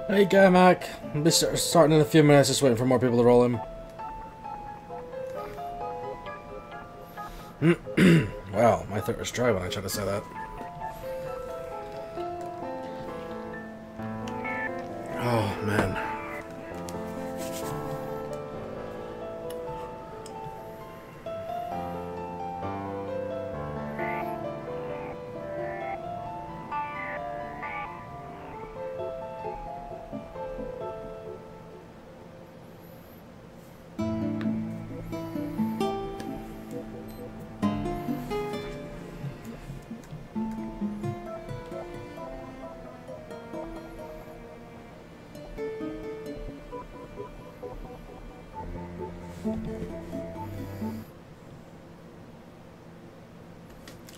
Hey, Gamak. I'll be starting in a few minutes, just waiting for more people to roll in. Wow, my throat was dry when I tried to say that. Oh, man.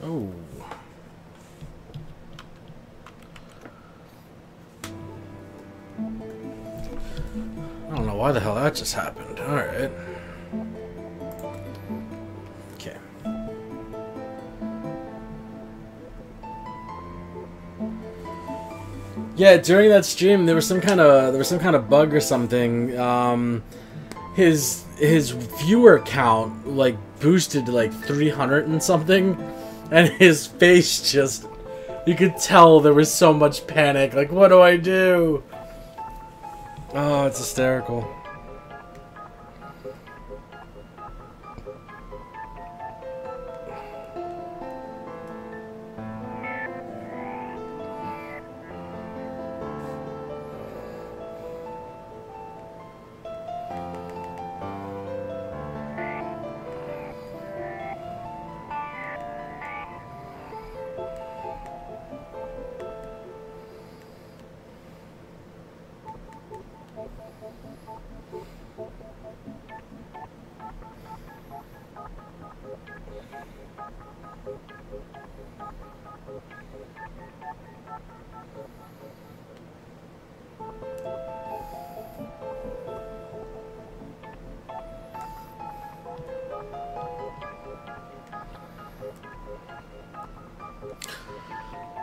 Oh. I don't know why the hell that just happened. Alright. Okay. Yeah, during that stream there was some kind of bug or something. His viewer count like boosted to like 300 and something, and his face just, you could tell there was so much panic. Like, what do I do? Oh, it's hysterical.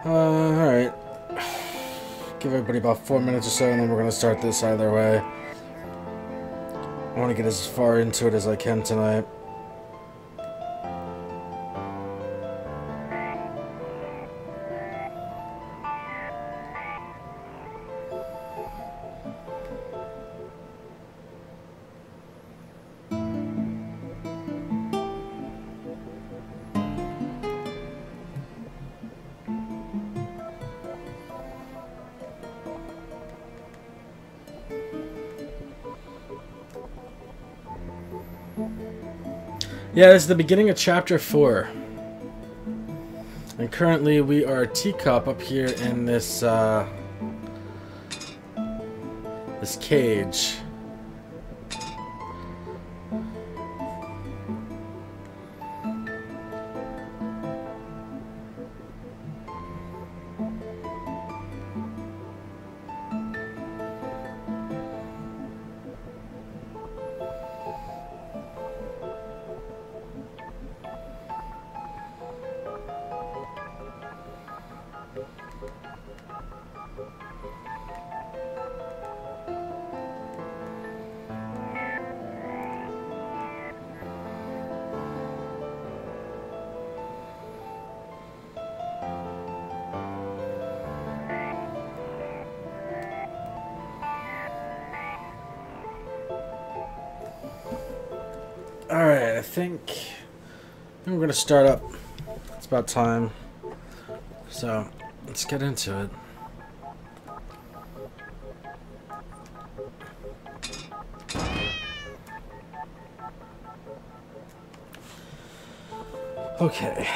Alright. Give everybody about 4 minutes or so, and then we're going to start this either way. I want to get as far into it as I can tonight. Yeah, this is the beginning of chapter 4. And currently we are Teacup up here in this, this cage. Alright, I think we're gonna start up. It's about time. So, let's get into it. Okay.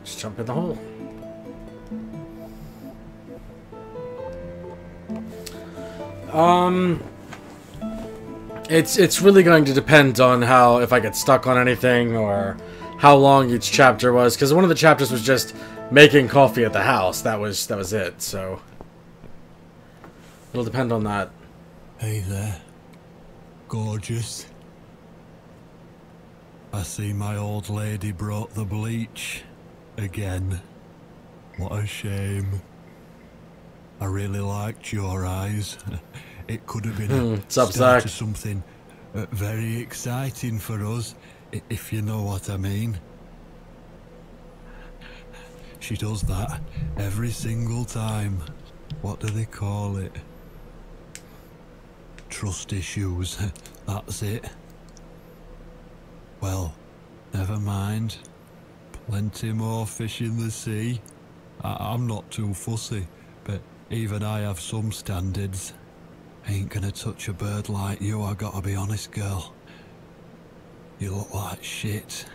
Just jump in the hole. It's really going to depend on how, if I get stuck on anything or how long each chapter was, because one of the chapters was just making coffee at the house. That was it. So it'll depend on that. Hey there, gorgeous. I see my old lady brought the bleach again. What a shame. I really liked your eyes. It could have been a What's up, start Zach? to something Very exciting for us, if you know what I mean. She does that every single time. What do they call it? Trust issues. That's it. Well, never mind. Plenty more fish in the sea. I'm not too fussy, but even I have some standards. Ain't gonna touch a bird like you, I gotta be honest, girl. You look like shit.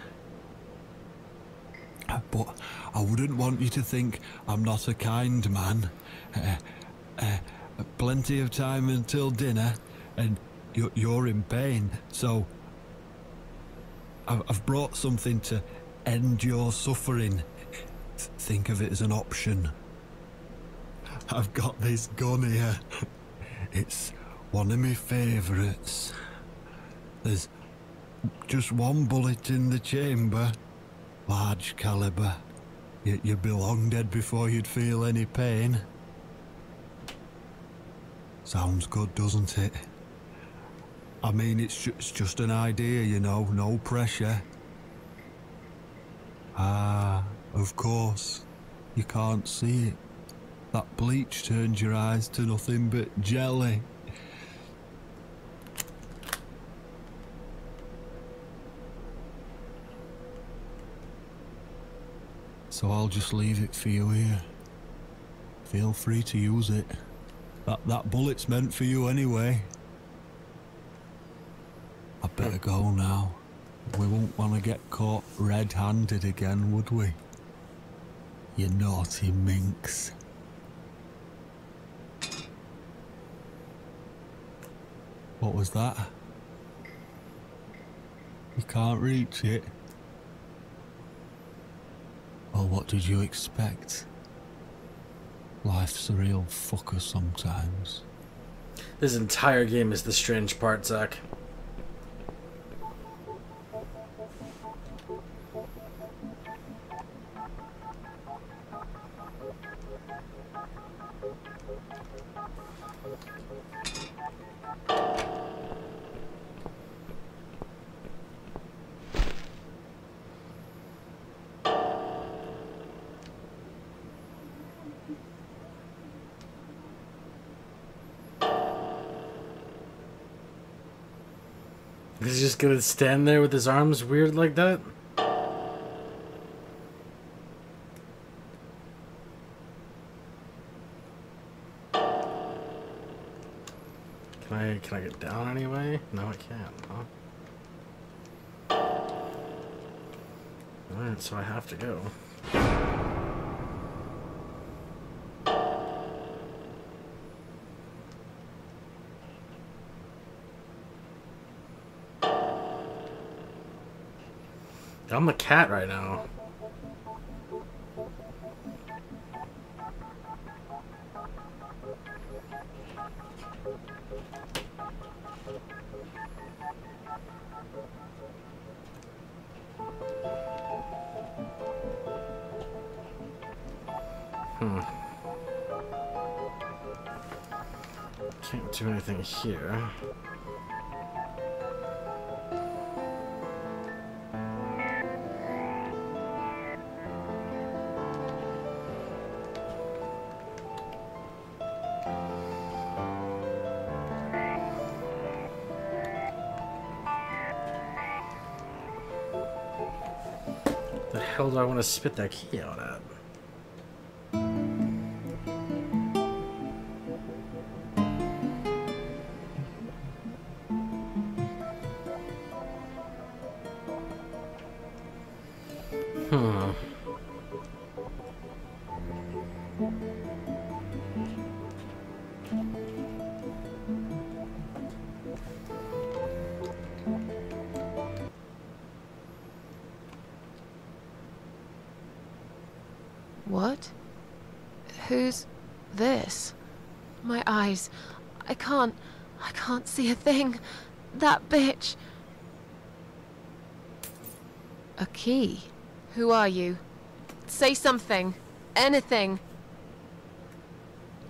But I wouldn't want you to think I'm not a kind man. Plenty of time until dinner, and you're in pain, so I've brought something to end your suffering. Think of it as an option. I've got this gun here. It's one of my favourites. There's just one bullet in the chamber. Large caliber. You'd be long dead before you'd feel any pain. Sounds good, doesn't it? I mean, it's just an idea, you know, no pressure. Ah, of course. You can't see it. That bleach turns your eyes to nothing but jelly. So I'll just leave it for you here. Feel free to use it. That bullet's meant for you anyway. I'd better go now. We won't want to get caught red-handed again, would we? You naughty minx. What was that? You can't reach it? Well, what did you expect? Life's a real fucker sometimes. This entire game is the strange part, Zach. He's just gonna stand there with his arms weird like that? Can I get down anyway? No, I can't, huh? Alright, so I have to go. I'm a cat right now. Can't do anything here. The hell do I want to spit that key out at? What? Who's this? My eyes. I can't see a thing. That bitch. A key? Who are you? Say something. Anything.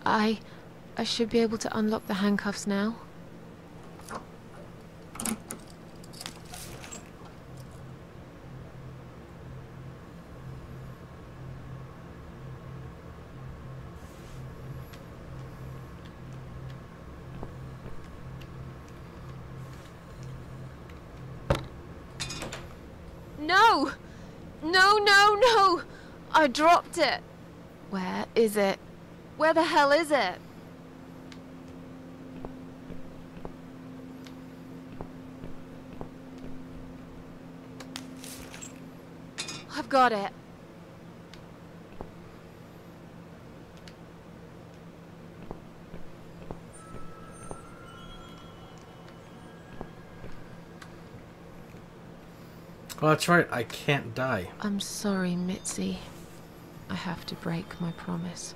I should be able to unlock the handcuffs now. No! No, no, no! I dropped it. Where is it? Where the hell is it? I've got it. Oh, that's right. I can't die. I'm sorry, Mitzi. I have to break my promise.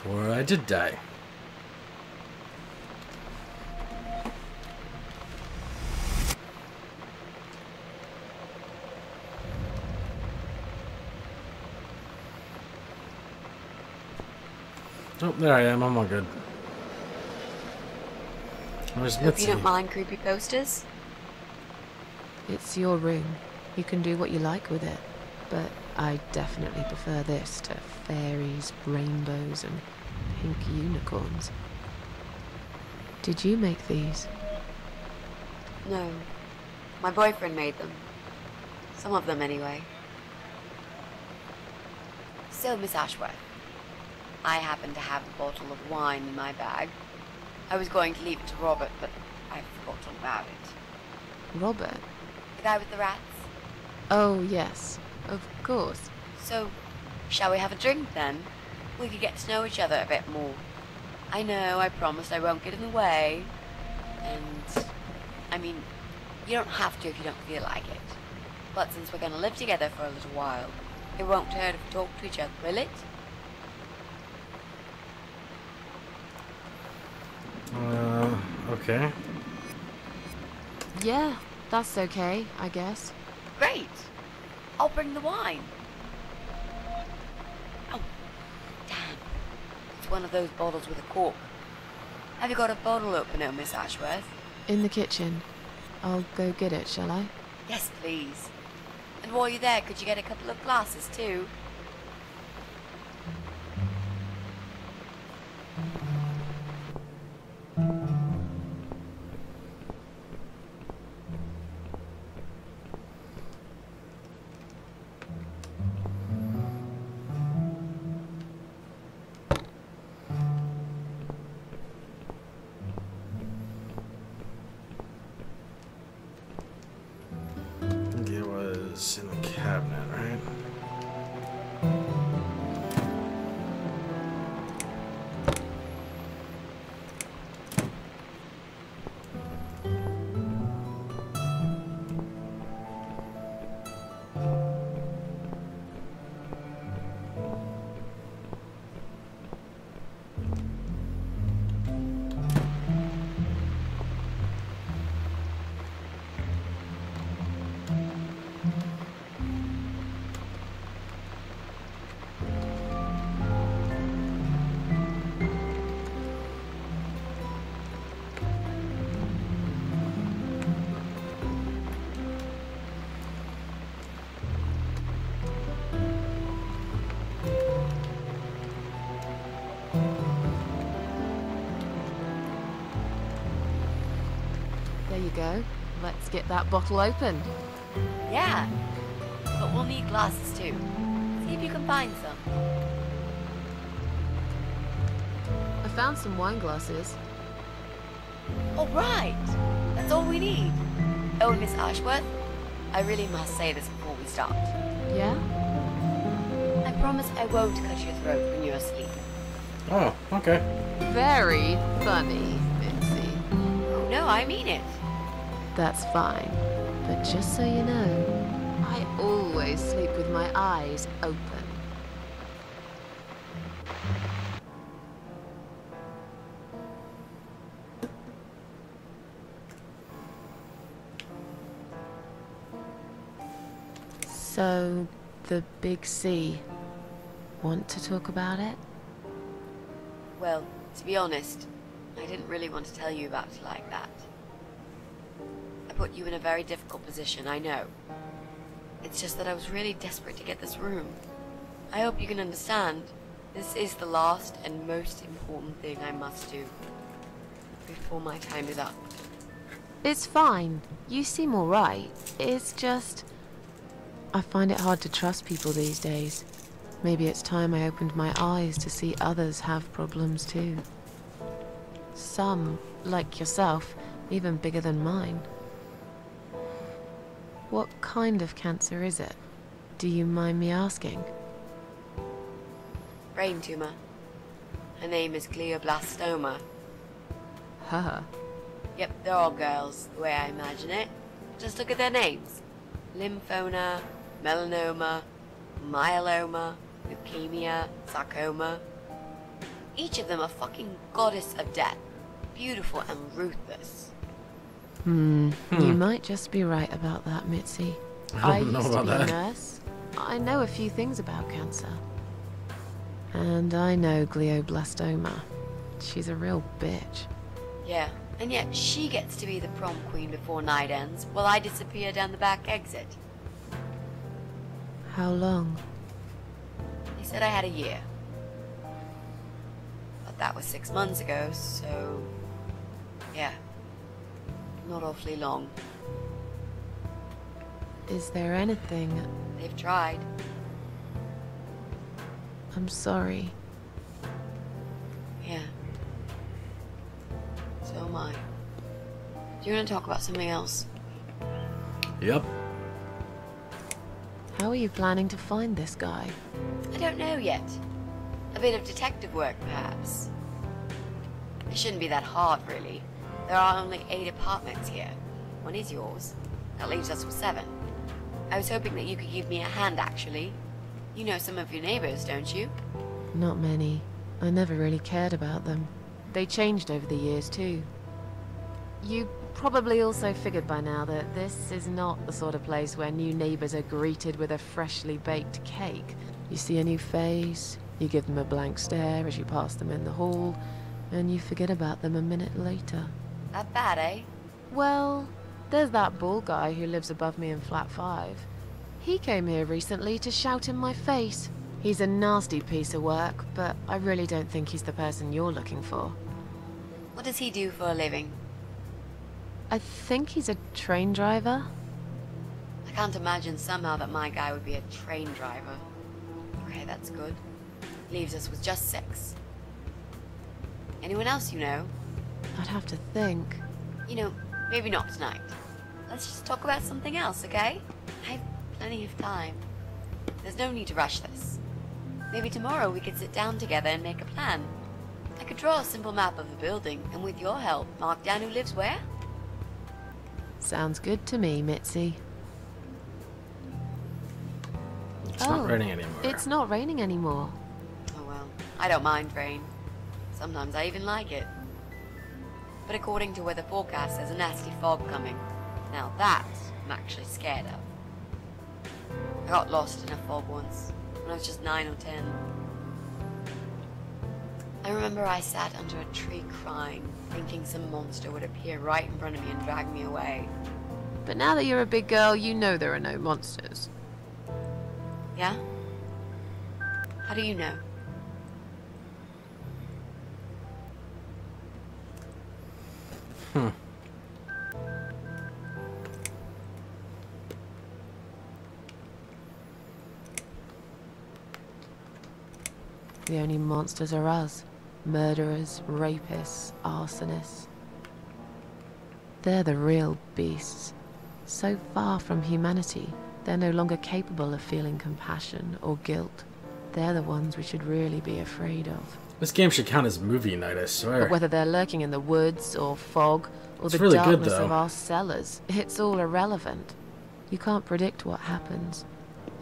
Or I did die. Oh, there I am. I'm all good. Where's Hope Mitzi? you don't mind creepy posters? It's your room. You can do what you like with it. But I definitely prefer this to fairies, rainbows, and pink unicorns. Did you make these? No. My boyfriend made them. Some of them, anyway. So, Miss Ashworth, I happen to have a bottle of wine in my bag. I was going to leave it to Robert, but I forgot all about it. Robert? The guy with the rats? Oh, yes. Of course. So, shall we have a drink then? We could get to know each other a bit more. I know, I promised I won't get in the way. And, I mean, you don't have to if you don't feel like it. But since we're going to live together for a little while, it won't hurt if we talk to each other, will it? Okay. Yeah, that's okay, I guess. Great! I'll bring the wine. Oh, damn. It's one of those bottles with a cork. Have you got a bottle opener, Miss Ashworth? In the kitchen. I'll go get it, shall I? Yes, please. And while you're there, could you get a couple of glasses, too? It was in the cabinet, right? There you go. Let's get that bottle opened. Yeah. But we'll need glasses, too. See if you can find some. I found some wine glasses. All right. That's all we need. Oh, and Miss Ashworth, I really must say this before we start. Yeah? I promise I won't cut your throat when you're asleep. Oh, okay. Very funny, Mitzi. Oh, no, I mean it. That's fine. But just so you know, I always sleep with my eyes open. So, the big C. Want to talk about it? Well, To be honest, I didn't really want to tell you about it like that. I put you in a very difficult position, I know. It's just that I was really desperate to get this room. I hope you can understand. This is the last and most important thing I must do before my time is up. It's fine. You seem alright. It's just... I find it hard to trust people these days. Maybe it's time I opened my eyes to see others have problems too. Some, like yourself, even bigger than mine. What kind of cancer is it? Do you mind me asking? Brain tumor. Her name is glioblastoma. Huh. Yep, they're all girls, the way I imagine it. Just look at their names. Lymphoma, melanoma, myeloma, leukemia, sarcoma. Each of them a fucking goddess of death. Beautiful and ruthless. You might just be right about that, Mitzi. I don't know used to about be a that. nurse. I know a few things about cancer. And I know glioblastoma. She's a real bitch. Yeah, and yet she gets to be the prom queen before night ends, while I disappear down the back exit. How long? They said I had a year. But that was 6 months ago, so... yeah. Not awfully long. Is there anything... They've tried. I'm sorry. Yeah. So am I. Do you want to talk about something else? Yep. How are you planning to find this guy? I don't know yet. A bit of detective work, perhaps. It shouldn't be that hard, really. There are only 8 apartments here. One is yours. That leaves us with 7. I was hoping that you could give me a hand, actually. You know some of your neighbors, don't you? Not many. I never really cared about them. They changed over the years, too. You probably also figured by now that this is not the sort of place where new neighbors are greeted with a freshly baked cake. You see a new face, you give them a blank stare as you pass them in the hall, and you forget about them a minute later. That bad, eh? Well, there's that bald guy who lives above me in flat 5. He came here recently to shout in my face. He's a nasty piece of work, but I really don't think he's the person you're looking for. What does he do for a living? I think he's a train driver. I can't imagine somehow that my guy would be a train driver. Okay, that's good. Leaves us with just 6. Anyone else you know? I'd have to think. You know, maybe not tonight. Let's just talk about something else, okay? I have plenty of time. There's no need to rush this. Maybe tomorrow we could sit down together and make a plan. I could draw a simple map of the building, and with your help, mark down who lives where. Sounds good to me, Mitzi. It's not raining anymore. It's not raining anymore. Oh well, I don't mind rain. Sometimes I even like it. But according to weather forecast, there's a nasty fog coming. Now that I'm actually scared of. I got lost in a fog once, when I was just 9 or 10. I remember I sat under a tree crying, thinking some monster would appear right in front of me and drag me away. But now that you're a big girl, you know there are no monsters. Yeah? How do you know? The only monsters are us. Murderers, rapists, arsonists. They're the real beasts. So far from humanity, they're no longer capable of feeling compassion or guilt. They're the ones we should really be afraid of. This game should count as movie night, I swear. But whether they're lurking in the woods or fog or It's the really good, darkness though. of our cellars, it's all irrelevant. You can't predict what happens.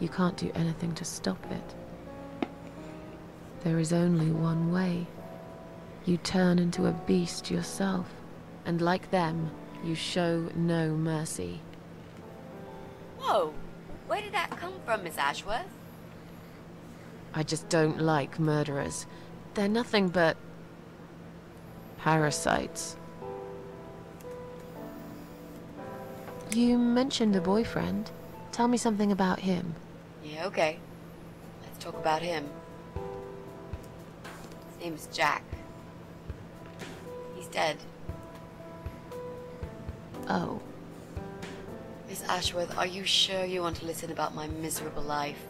You can't do anything to stop it. There is only one way. You turn into a beast yourself, and like them, you show no mercy. Whoa! Where did that come from, Miss Ashworth? I just don't like murderers. They're nothing but... Parasites. You mentioned a boyfriend. Tell me something about him. Yeah, okay. Let's talk about him. His name's Jack. He's dead. Oh. Miss Ashworth, are you sure you want to listen about my miserable life?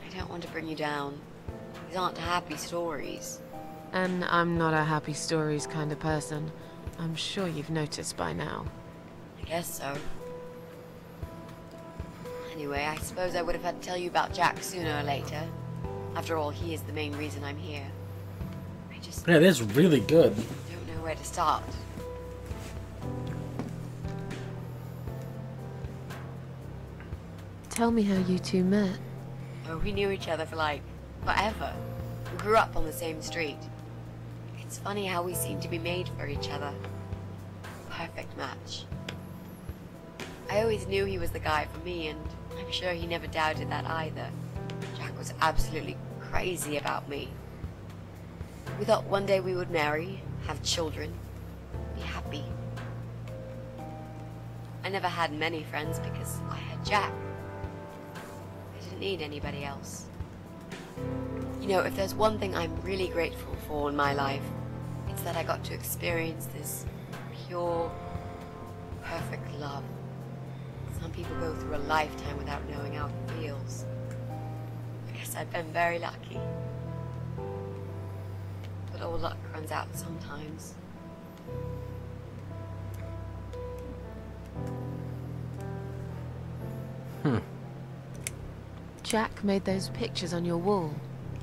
I don't want to bring you down. These aren't happy stories. And I'm not a happy stories kind of person. I'm sure you've noticed by now. I guess so. Anyway, I suppose I would have had to tell you about Jack sooner or later. After all, he is the main reason I'm here. I just Yeah, that's really good. don't know where to start. Tell me how you two met. Oh, we knew each other for like forever. We grew up on the same street. It's funny how we seem to be made for each other. Perfect match. I always knew he was the guy for me, and I'm sure he never doubted that either. Jack was absolutely crazy about me. We thought one day we would marry, have children, be happy. I never had many friends because I had Jack. I didn't need anybody else. You know, if there's one thing I'm really grateful for in my life, it's that I got to experience this pure, perfect love. Some people go through a lifetime without knowing how it feels. I guess I've been very lucky. But all luck runs out sometimes. Jack made those pictures on your wall.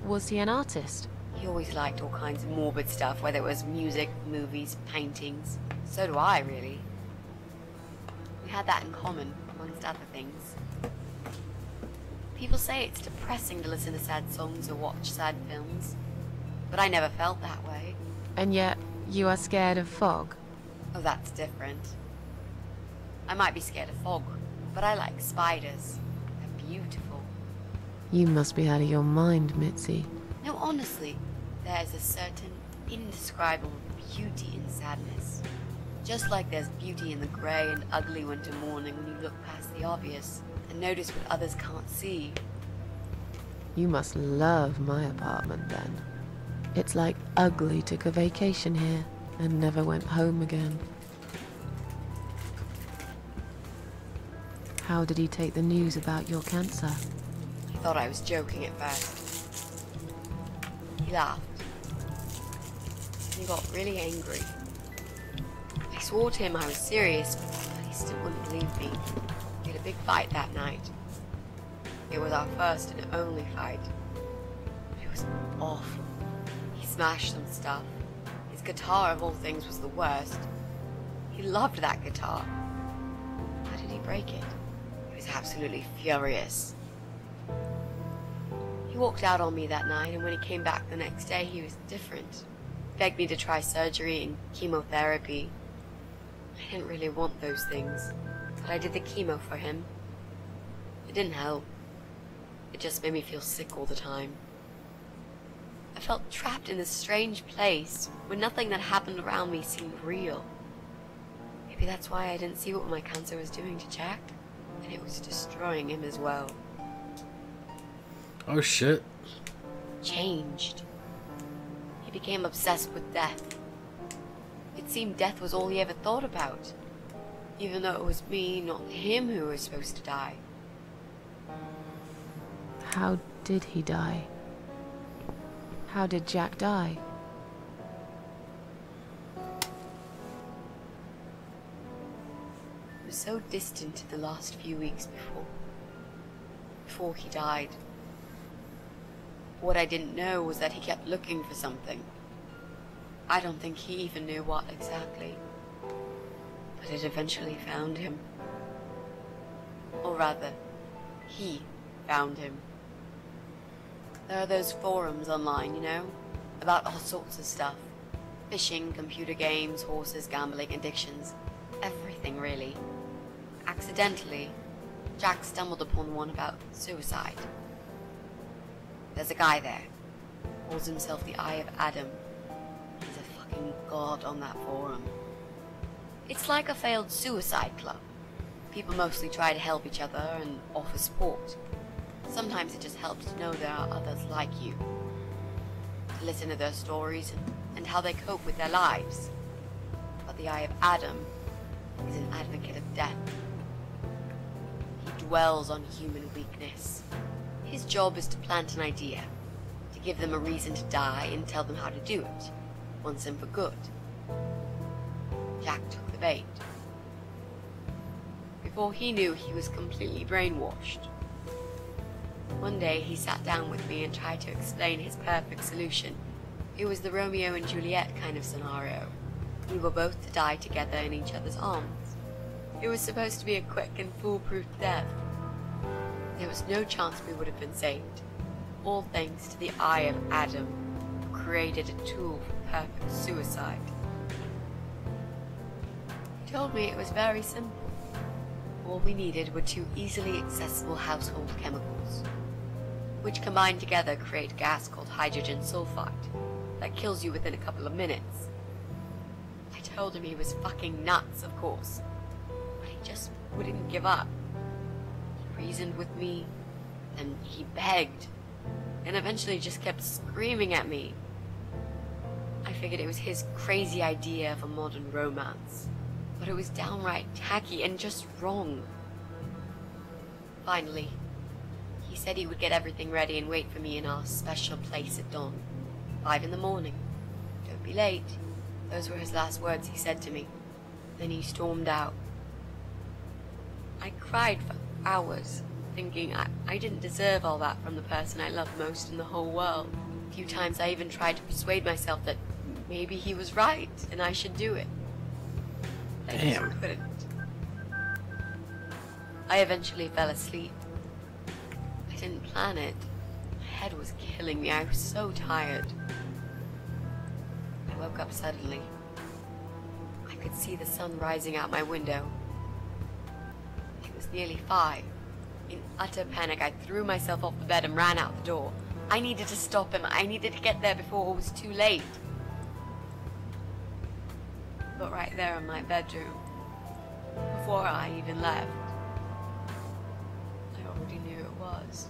Was he an artist? He always liked all kinds of morbid stuff, whether it was music, movies, paintings. So do I, really. We had that in common, amongst other things. People say it's depressing to listen to sad songs or watch sad films, but I never felt that way. And yet, you are scared of fog. Oh, that's different. I might be scared of fog, but I like spiders. They're beautiful. You must be out of your mind, Mitzi. No, honestly, there's a certain indescribable beauty in sadness. Just like there's beauty in the grey and ugly winter morning when you look past the obvious and notice what others can't see. You must love my apartment then. It's like Ugly took a vacation here and never went home again. How did he take the news about your cancer? He thought I was joking at first. He laughed. And he got really angry. I swore to him I was serious, but he still wouldn't believe me. We had a big fight that night. It was our first and only fight. It was awful. He smashed some stuff. His guitar, of all things, was the worst. He loved that guitar. How did he break it? He was absolutely furious. He walked out on me that night, and when he came back the next day, he was different. He begged me to try surgery and chemotherapy. I didn't really want those things, but I did the chemo for him. It didn't help. It just made me feel sick all the time. I felt trapped in this strange place where nothing that happened around me seemed real. Maybe that's why I didn't see what my cancer was doing to Jack, and it was destroying him as well. Oh shit. He changed. He became obsessed with death. It seemed death was all he ever thought about, even though it was me, not him, who was supposed to die. How did he die? How did Jack die? It was so distant in the last few weeks before he died. What I didn't know was that he kept looking for something. I don't think he even knew what exactly, but it eventually found him. Or rather, he found him. There are those forums online, you know, about all sorts of stuff. Fishing, computer games, horses, gambling, addictions, everything really. Accidentally, Jack stumbled upon one about suicide. There's a guy there, calls himself the Eye of Adam. He's a fucking god on that forum. It's like a failed suicide club. People mostly try to help each other and offer support. Sometimes it just helps to know there are others like you. To listen to their stories and how they cope with their lives. But the Eye of Adam is an advocate of death. He dwells on human weakness. His job is to plant an idea, to give them a reason to die and tell them how to do it, once and for good. Jack took the bait. Before he knew, he was completely brainwashed. One day he sat down with me and tried to explain his perfect solution. It was the Romeo and Juliet kind of scenario. We were both to die together in each other's arms. It was supposed to be a quick and foolproof death. There was no chance we would have been saved. All thanks to the Eye of Adam, who created a tool for perfect suicide. He told me it was very simple. All we needed were 2 easily accessible household chemicals, which combined together create a gas called hydrogen sulfide that kills you within a couple of minutes. I told him he was fucking nuts, of course, but he just wouldn't give up. He reasoned with me, and he begged, and eventually just kept screaming at me. I figured it was his crazy idea of a modern romance, but it was downright tacky and just wrong. Finally, he said he would get everything ready and wait for me in our special place at dawn. 5 in the morning. Don't be late. Those were his last words he said to me. Then he stormed out. I cried for hours, thinking I didn't deserve all that from the person I loved most in the whole world. A few times I even tried to persuade myself that maybe he was right and I should do it. I just couldn't. I eventually fell asleep. I didn't plan it. My head was killing me. I was so tired. I woke up suddenly. I could see the sun rising out my window. It was nearly 5. In utter panic, I threw myself off the bed and ran out the door. I needed to stop him. I needed to get there before it was too late. But right there in my bedroom, before I even left, I already knew it was.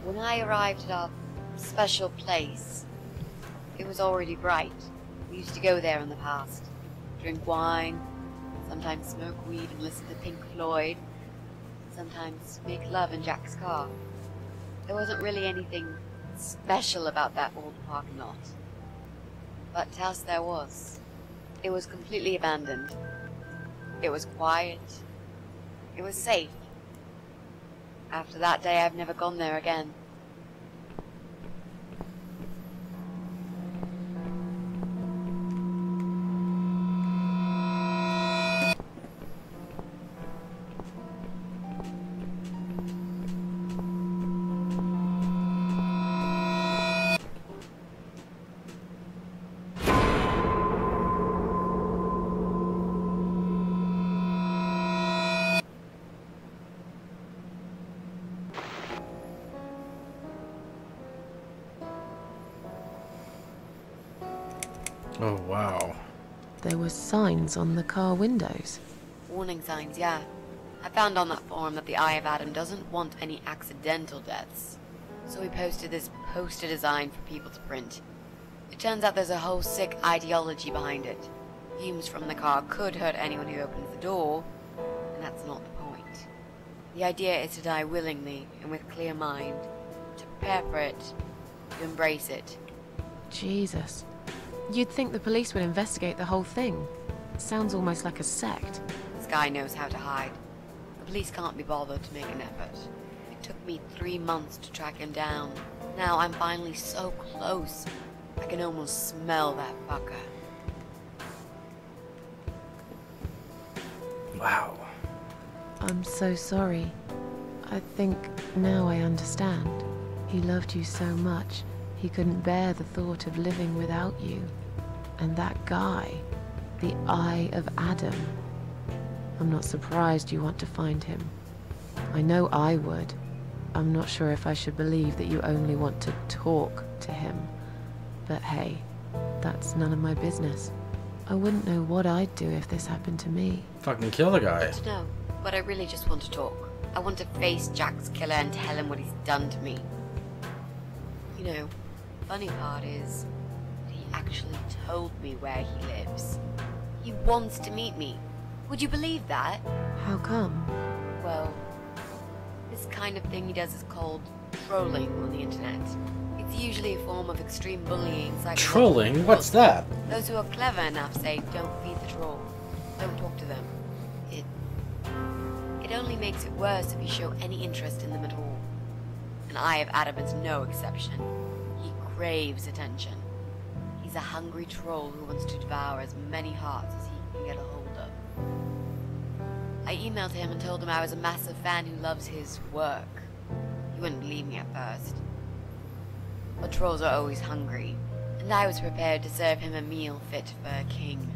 When I arrived at our special place, it was already bright. We used to go there in the past, drink wine, sometimes smoke weed and listen to Pink Floyd, sometimes make love in Jack's car. There wasn't really anything special about that old parking lot. But to us there was. It was completely abandoned. It was quiet. It was safe. After that day, I've never gone there again. Oh, wow. There were signs on the car windows. Warning signs, yeah. I found on that forum that the Eye of Adam doesn't want any accidental deaths. So we posted this poster design for people to print. It turns out there's a whole sick ideology behind it. Fumes from the car could hurt anyone who opens the door, and that's not the point. The idea is to die willingly and with clear mind, to prepare for it, to embrace it. Jesus. You'd think the police would investigate the whole thing. Sounds almost like a sect. This guy knows how to hide. The police can't be bothered to make an effort. It took me 3 months to track him down. Now I'm finally so close. I can almost smell that fucker. Wow. I'm so sorry. I think now I understand. He loved you so much, he couldn't bear the thought of living without you. And that guy, the Eye of Adam. I'm not surprised you want to find him. I know I would. I'm not sure if I should believe that you only want to talk to him. But hey, that's none of my business. I wouldn't know what I'd do if this happened to me. Fucking kill the guy. No, but I really just want to talk. I want to face Jack's killer and tell him what he's done to me. You know, funny part is that he actually told me where he lives. He wants to meet me. Would you believe that? How come? Well, this kind of thing he does is called trolling on the internet. It's usually a form of extreme bullying. Trolling? What's that? Those who are clever enough say, don't feed the troll. Don't talk to them. It only makes it worse if you show any interest in them at all. And Eye of Adam is no exception. He craves attention. He's a hungry troll who wants to devour as many hearts as he can get a hold of. I emailed him and told him I was a massive fan who loves his work. He wouldn't believe me at first. But trolls are always hungry, and I was prepared to serve him a meal fit for a king.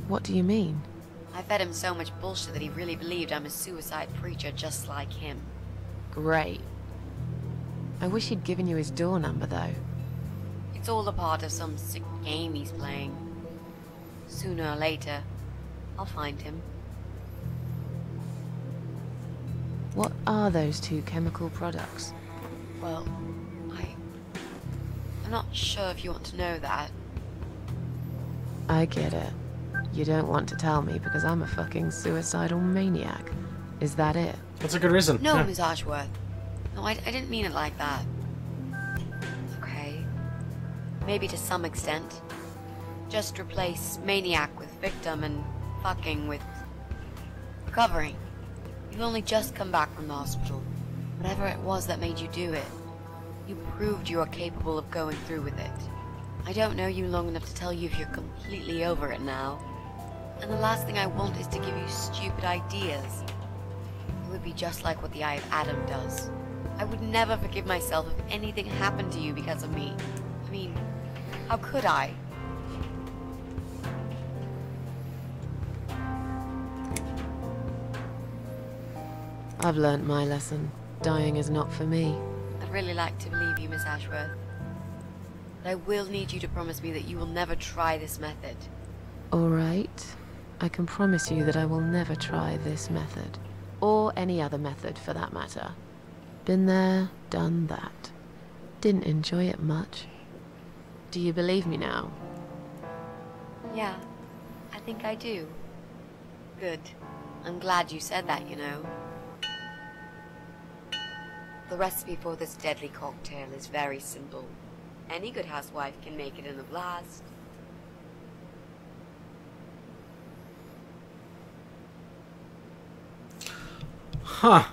What do you mean? I fed him so much bullshit that he really believed I'm a suicide preacher just like him. Great. I wish he'd given you his door number, though. It's all a part of some sick game he's playing. Sooner or later, I'll find him. What are those two chemical products? Well, I'm not sure if you want to know that. I get it. You don't want to tell me because I'm a fucking suicidal maniac. Is that it? That's a good reason. No, Yeah. Miss Ashworth. No, I didn't mean it like that. Okay. Maybe to some extent. Just replace maniac with victim and fucking with recovering. You've only just come back from the hospital. Whatever it was that made you do it, you proved you are capable of going through with it. I don't know you long enough to tell you if you're completely over it now. And the last thing I want is to give you stupid ideas. It would be just like what the Eye of Adam does. I would never forgive myself if anything happened to you because of me. I mean, how could I? I've learnt my lesson. Dying is not for me. I'd really like to believe you, Miss Ashworth. But I will need you to promise me that you will never try this method. All right. I can promise you that I will never try this method. Or any other method, for that matter. Been there, done that. Didn't enjoy it much. Do you believe me now? Yeah, I think I do. Good. I'm glad you said that, you know. The recipe for this deadly cocktail is very simple. Any good housewife can make it in a blast. Huh.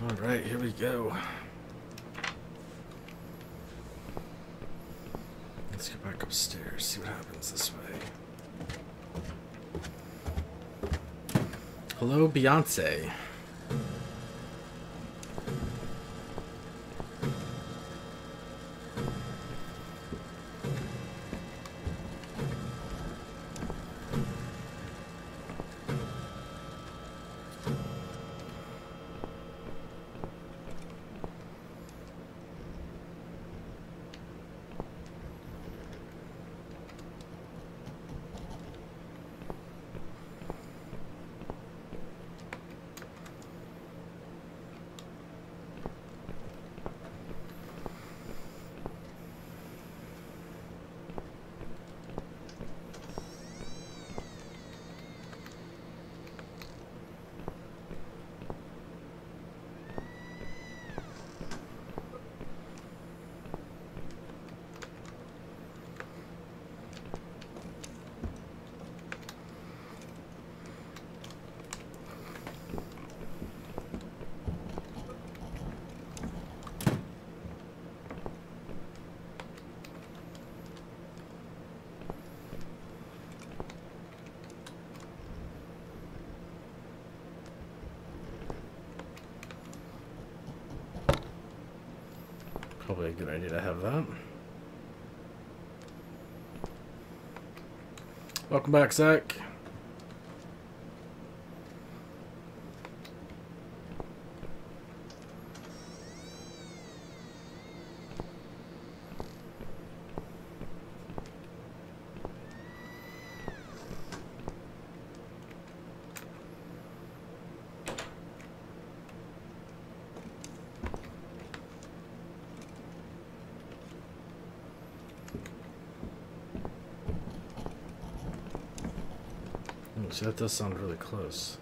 Alright, here we go. Let's go back upstairs, see what happens this way. Hello, Beyonce. probably a good idea to have that. Welcome back, Zach. So that does sound really close.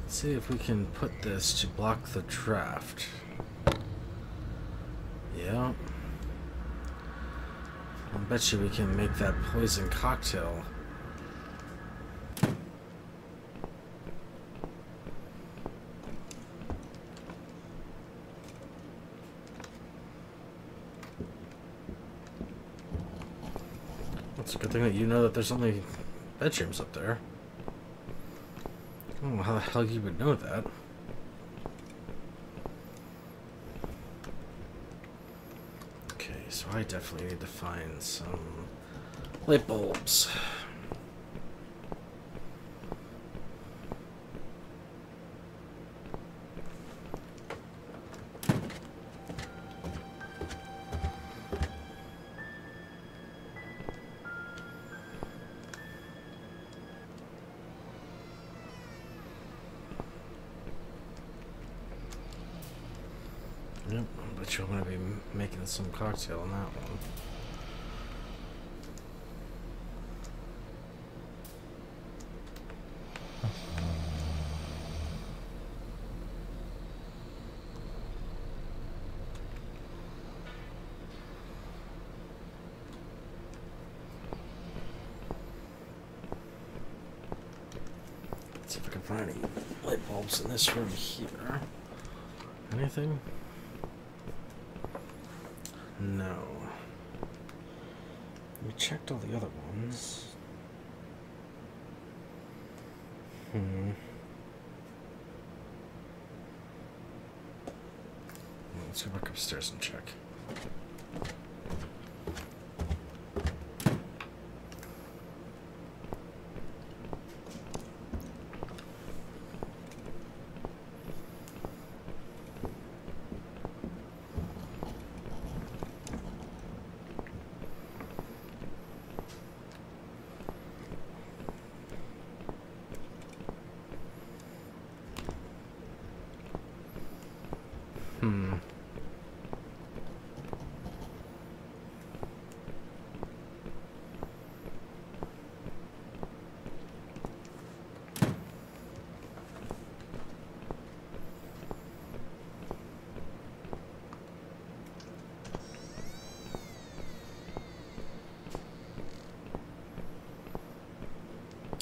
Let's see if we can put this to block the draft. Yeah. I bet you we can make that poison cocktail. It's a good thing that you know that there's only bedrooms up there. I don't know how the hell you would know that. Okay, so I definitely need to find some light bulbs. Yep, I bet you're going to be making some cocktail on that one. Let's see if I can find any light bulbs in this room here. Anything? No. We checked all the other ones. Let's go back upstairs and check.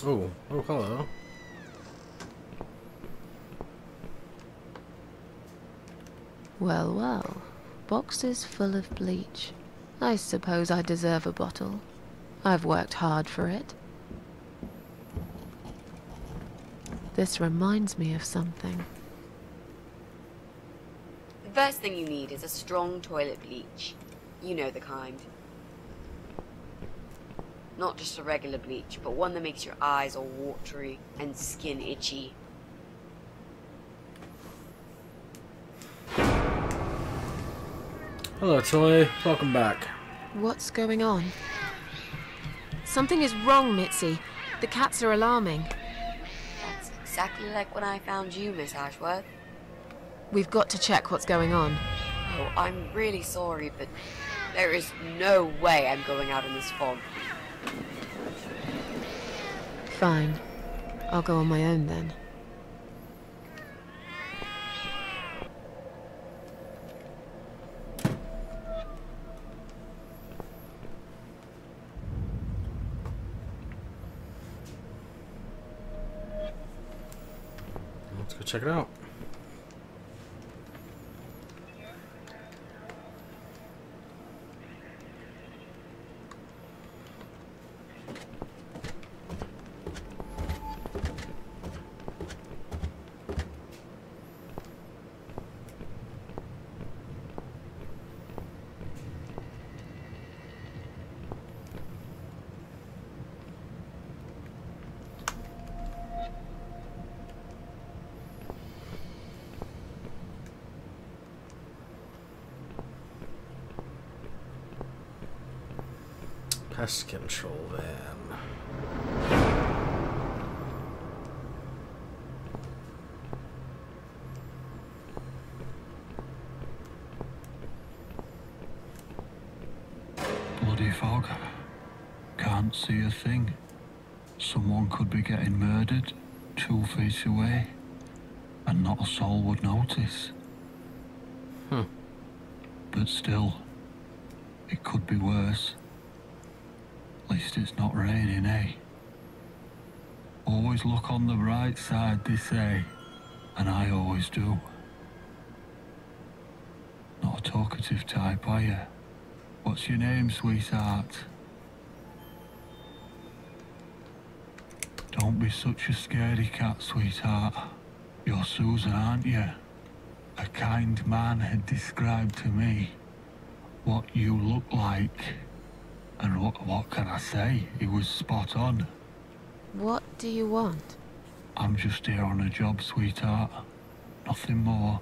Oh, hello. Well, well. Boxes full of bleach. I suppose I deserve a bottle. I've worked hard for it. This reminds me of something. The first thing you need is a strong toilet bleach. You know the kind. Not just a regular bleach, but one that makes your eyes all watery and skin itchy. Hello, Toy. Welcome back. What's going on? Something is wrong, Mitzi. The cats are alarming. That's exactly like when I found you, Miss Ashworth. We've got to check what's going on. Oh, I'm really sorry, but there is no way I'm going out in this fog. Fine. I'll go on my own then. Let's go check it out. Pest control van. Bloody fog. Can't see a thing. Someone could be getting murdered 2 feet away, and not a soul would notice. But still, it could be worse. At least it's not raining, eh? Always look on the bright side, they say, and I always do. Not a talkative type, are you? What's your name, sweetheart? Don't be such a scaredy cat, sweetheart. You're Susan, aren't you? A kind man had described to me what you look like. And what can I say? He was spot on. What do you want? I'm just here on a job, sweetheart. Nothing more.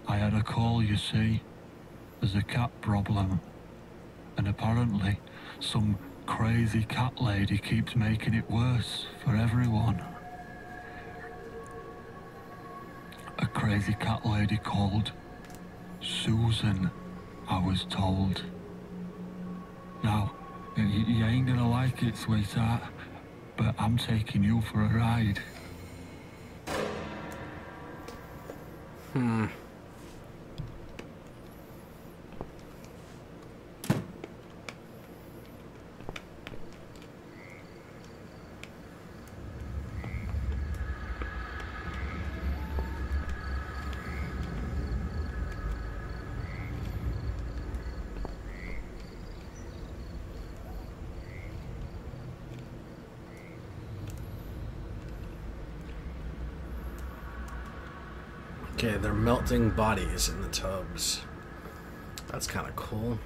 I had a call, you see. There's a cat problem. And apparently, some crazy cat lady keeps making it worse for everyone. A crazy cat lady called Susan, I was told. Now, you ain't gonna like it, sweetheart, but I'm taking you for a ride. Okay, they're melting bodies in the tubs. That's kind of cool.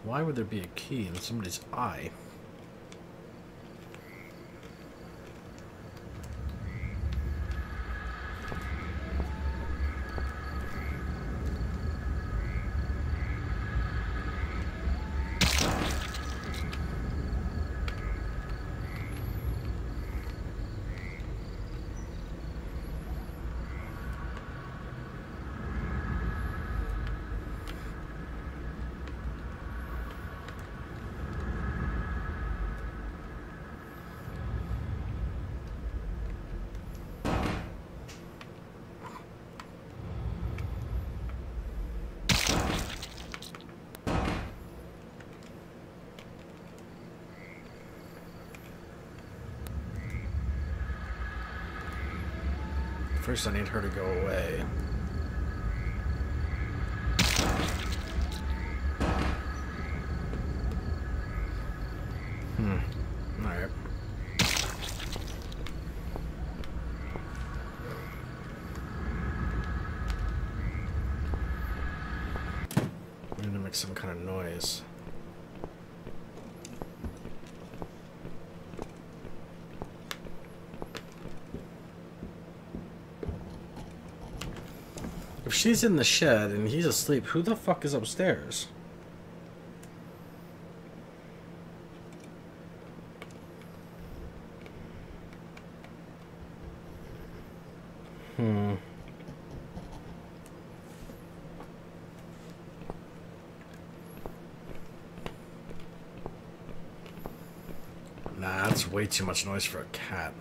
Why would there be a key in somebody's eye? First, I need her to go away. Alright. I'm gonna make some kind of noise. If she's in the shed and he's asleep, who the fuck is upstairs? Nah, that's way too much noise for a cat.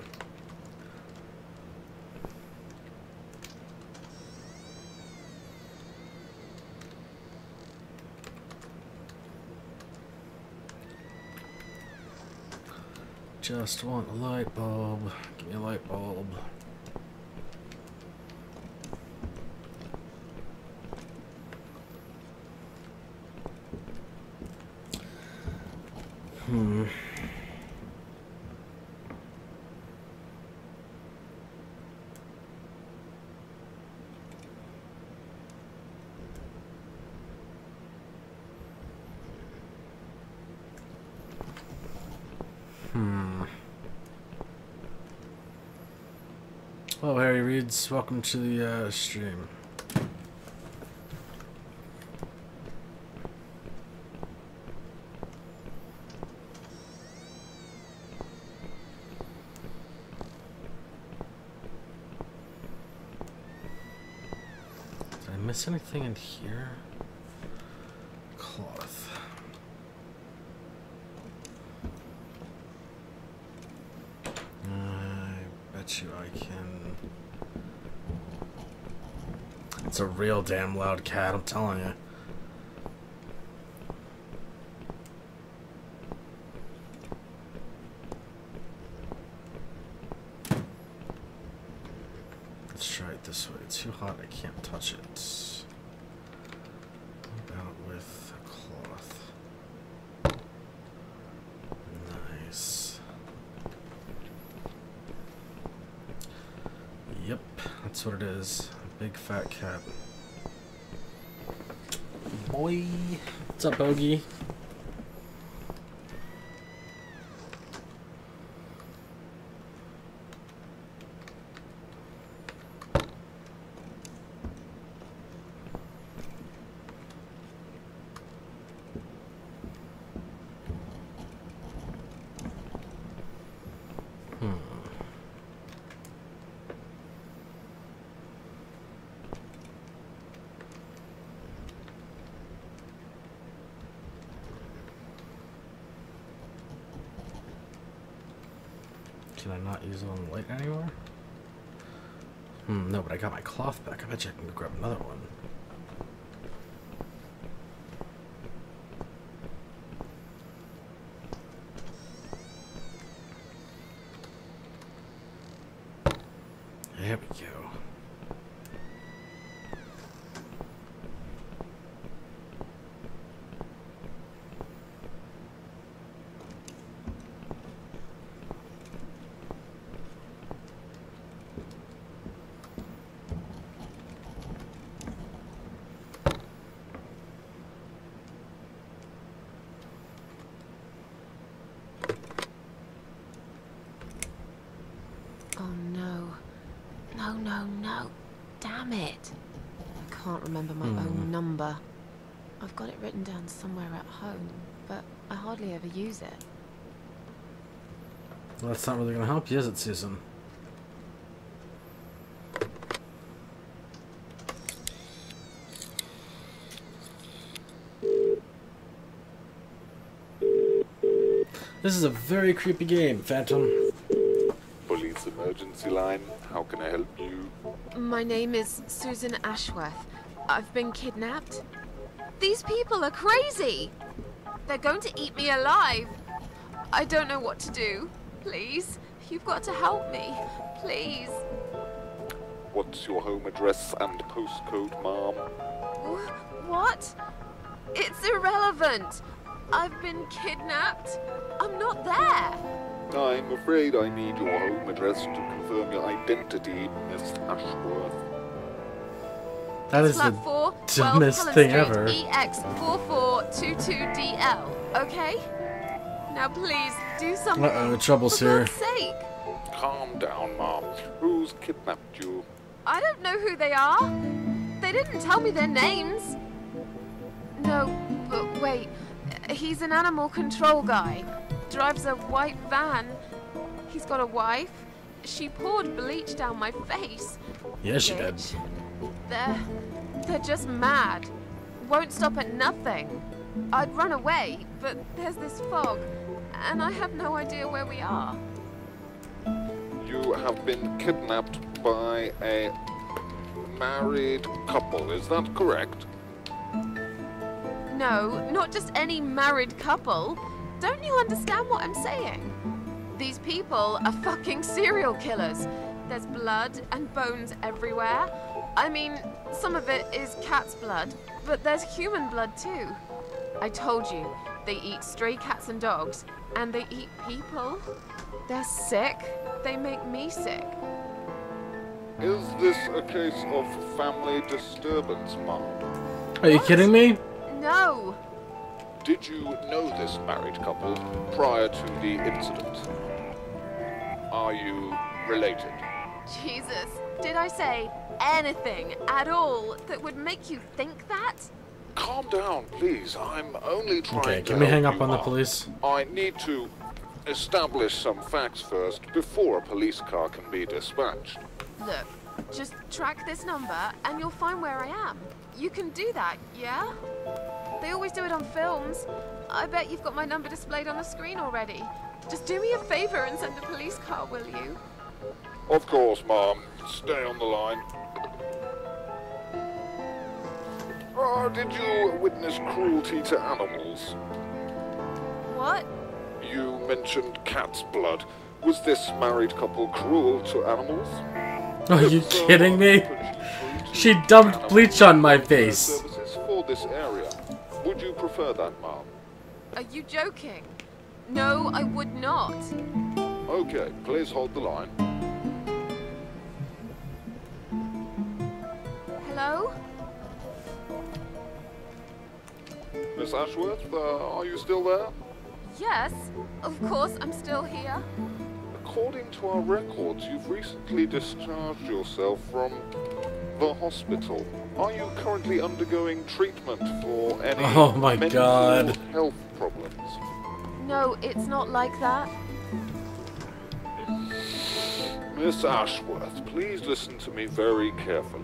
Just want a light bulb. Give me a light bulb. Hello, Harry Reeds. Welcome to the stream. Did I miss anything in here? Cloth. You I can. It's a real damn loud cat, I'm telling you. Let's try it this way. It's too hot, I can't touch it. What about with a cloth? Nice. Yep, that's what it is. A big fat cat. Boy. What's up, Bogey? Can I not use it on the light anymore? No, but I got my cloth back. I bet you I can grab another one. There we go. No. Damn it. I can't remember my own number. I've got it written down somewhere at home, but I hardly ever use it. Well, that's not really going to help you, is it, Susan? This is a very creepy game, Phantom. Police emergency line. How can I help you? My name is Susan Ashworth. I've been kidnapped. These people are crazy! They're going to eat me alive. I don't know what to do. Please, you've got to help me. Please. What's your home address and postcode, ma'am? What? It's irrelevant. I've been kidnapped. I'm not there. I'm afraid I need your home address to confirm your identity, Miss Ashworth. That is Flat the 4, dumbest 12 thing Cullen ever. Street, EX4422DL, okay? Now please, do something. Uh-oh, trouble's For here. God's sake. Calm down, ma'am. Who's kidnapped you? I don't know who they are. They didn't tell me their names. No, but wait. He's an animal control guy. Drives a white van. He's got a wife. She poured bleach down my face. Yeah, she did. Bitch. They're just mad. Won't stop at nothing. I'd run away, but there's this fog, and I have no idea where we are. You have been kidnapped by a married couple, is that correct? No, not just any married couple. Don't you understand what I'm saying? These people are fucking serial killers. There's blood and bones everywhere. I mean, some of it is cat's blood, but there's human blood too. I told you, they eat stray cats and dogs, and they eat people. They're sick. They make me sick. Is this a case of family disturbance, Mom? Are you kidding me? No. Did you know this married couple prior to the incident? Are you related? Jesus, did I say anything at all that would make you think that? Calm down, please. I'm only trying Okay, to can we help hang up you, on the Mom. police? I need to establish some facts first before a police car can be dispatched. Look, just track this number and you'll find where I am. You can do that, yeah? They always do it on films. I bet you've got my number displayed on the screen already. Just do me a favor and send a police car, will you? Of course, Mom. Stay on the line. Did you witness cruelty to animals? What? You mentioned cat's blood. Was this married couple cruel to animals? Are you If so, kidding me? could you please She choose dumped animal bleach on my welfare face. Services for this area. Would you prefer that, Mom? Are you joking? No, I would not. Okay, please hold the line. Hello? Miss Ashworth, are you still there? Yes, of course, I'm still here. According to our records, you've recently discharged yourself from the hospital. Are you currently undergoing treatment for any Oh my mental God. health problems? No, it's not like that. Miss Ashworth, please listen to me very carefully.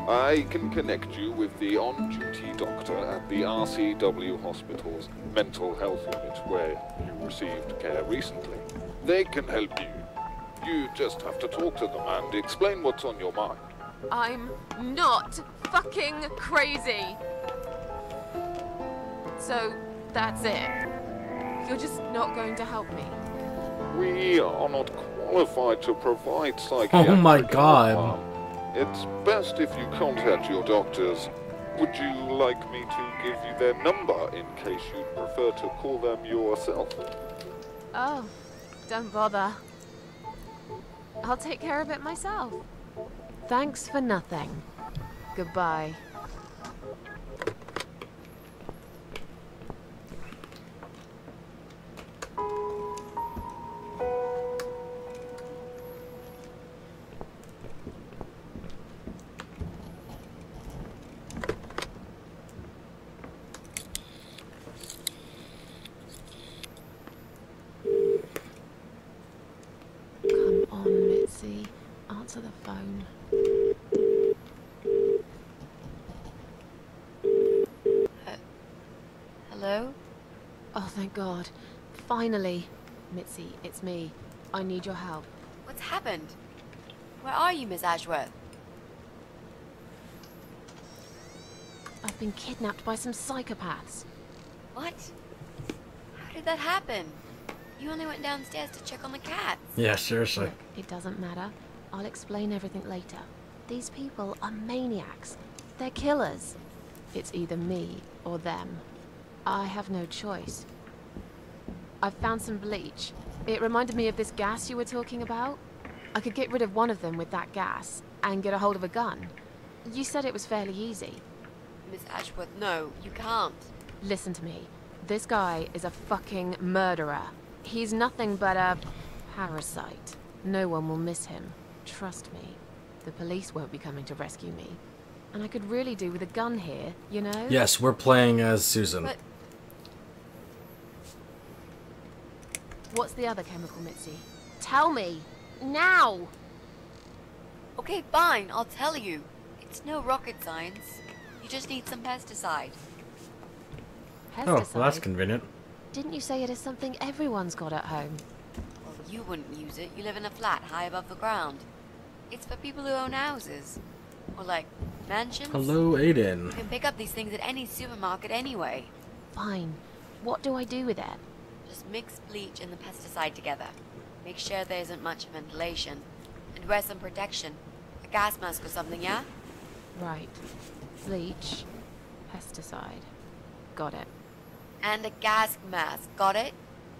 I can connect you with the on-duty doctor at the RCW Hospital's mental health unit where you received care recently. They can help you. You just have to talk to them and explain what's on your mind. I'm not fucking crazy. So, that's it. You're just not going to help me. We are not qualified to provide psychiatric Oh my help, God. Ma'am. It's best if you contact your doctors. Would you like me to give you their number in case you'd prefer to call them yourself? Oh, don't bother. I'll take care of it myself. Thanks for nothing. Goodbye. Come on, Mitzi. Answer the phone. Hello? Oh, thank God. Finally. Mitzi, it's me. I need your help. What's happened? Where are you, Miss Ashworth? I've been kidnapped by some psychopaths. What? How did that happen? You only went downstairs to check on the cats. Yeah, seriously. Look, it doesn't matter. I'll explain everything later. These people are maniacs. They're killers. It's either me or them. I have no choice. I've found some bleach. It reminded me of this gas you were talking about. I could get rid of one of them with that gas and get a hold of a gun. You said it was fairly easy. Miss Ashworth, no, you can't. Listen to me. This guy is a fucking murderer. He's nothing but a parasite. No one will miss him. Trust me. The police won't be coming to rescue me. And I could really do with a gun here, you know? Yes, we're playing as Susan. But What's the other chemical, Mitzi? Tell me! now! Okay, fine, I'll tell you. It's no rocket science. You just need some pesticide. Pesticide? Oh, well, that's convenient. Didn't you say it is something everyone's got at home? Well, you wouldn't use it. You live in a flat high above the ground. It's for people who own houses. Or, like, mansions. Hello, Aiden. You can pick up these things at any supermarket anyway. Fine. What do I do with it? Just mix bleach and the pesticide together. Make sure there isn't much ventilation. And wear some protection. A gas mask or something, yeah? Right. Bleach. Pesticide. Got it. And a gas mask. Got it?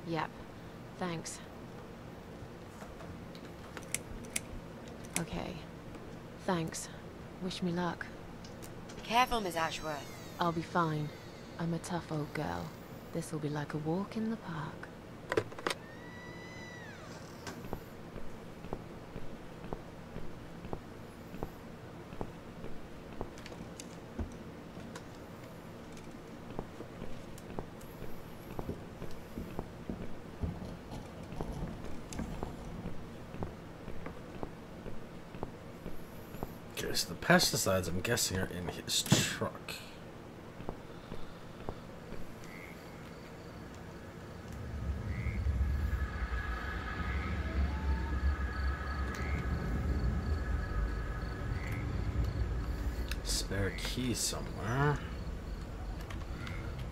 Yep. Thanks. Okay. Thanks. Wish me luck. Be careful, Miss Ashworth. I'll be fine. I'm a tough old girl. This'll be like a walk in the park. Okay, so the pesticides, I'm guessing, are in his truck. Spare key somewhere.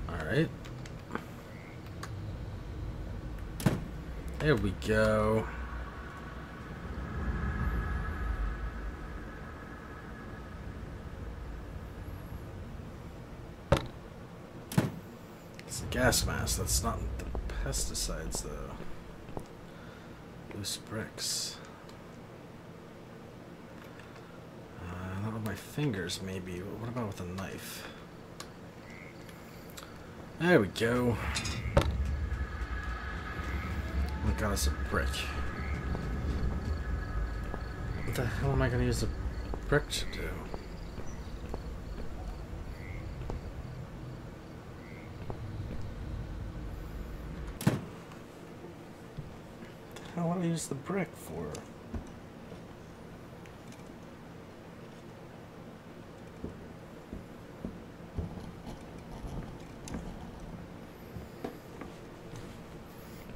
Alright. There we go. It's a gas mask. That's not the pesticides, though. Loose bricks. Not with my fingers, maybe. But what about with a knife? There we go. Oh, got us a brick. What the hell am I going to use the brick to do? What the hell do I use the brick for?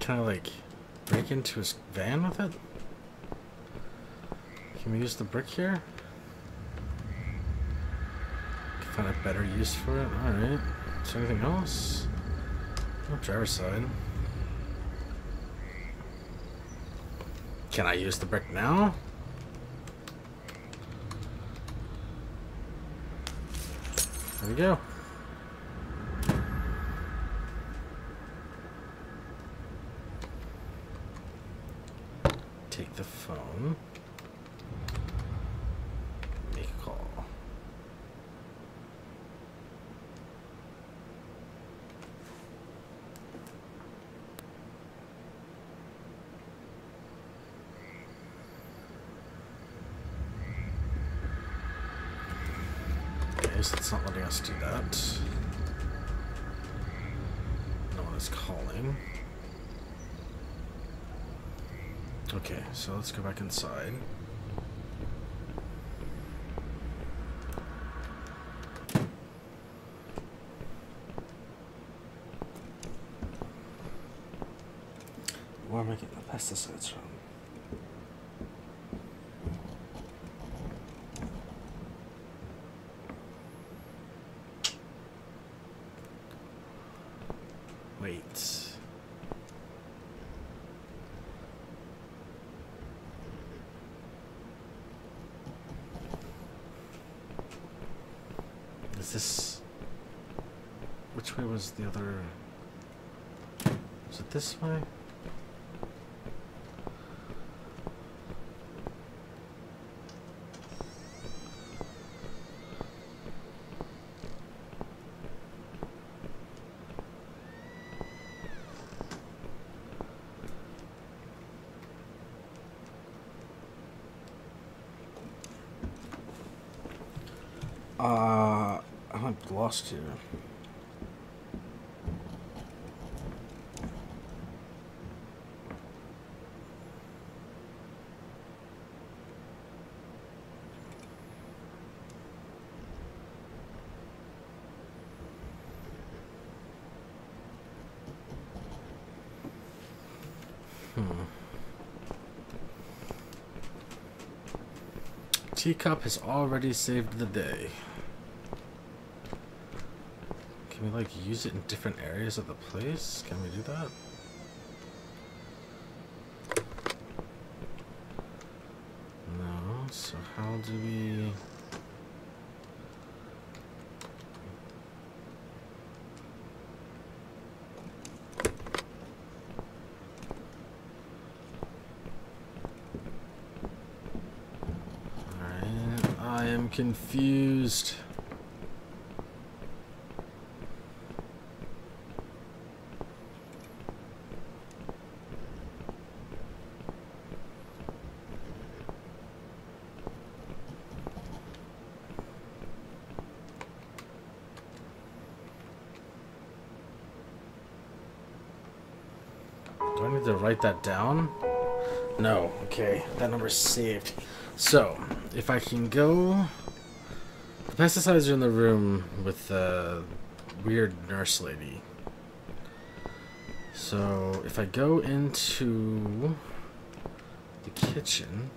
Can I, like, break into his van with it? Can we use the brick here? Can find a better use for it? Alright. Is there anything else? No, driver's side. Can I use the brick now? There we go. Take the phone. Make a call. Okay, so it's not letting us do that. No one is calling. Okay, so let's go back inside. Where am I getting the pesticides from? Wait. Is this... Which way was the other... Was it this way? I'm lost here. Teacup has already saved the day. Can we, like, use it in different areas of the place? Can we do that? No, so how do we... Alright, I am confused. Do I need to write that down? No. Okay, that number's saved. So, if I can go... The pesticides are in the room with the weird nurse lady. So, if I go into the kitchen...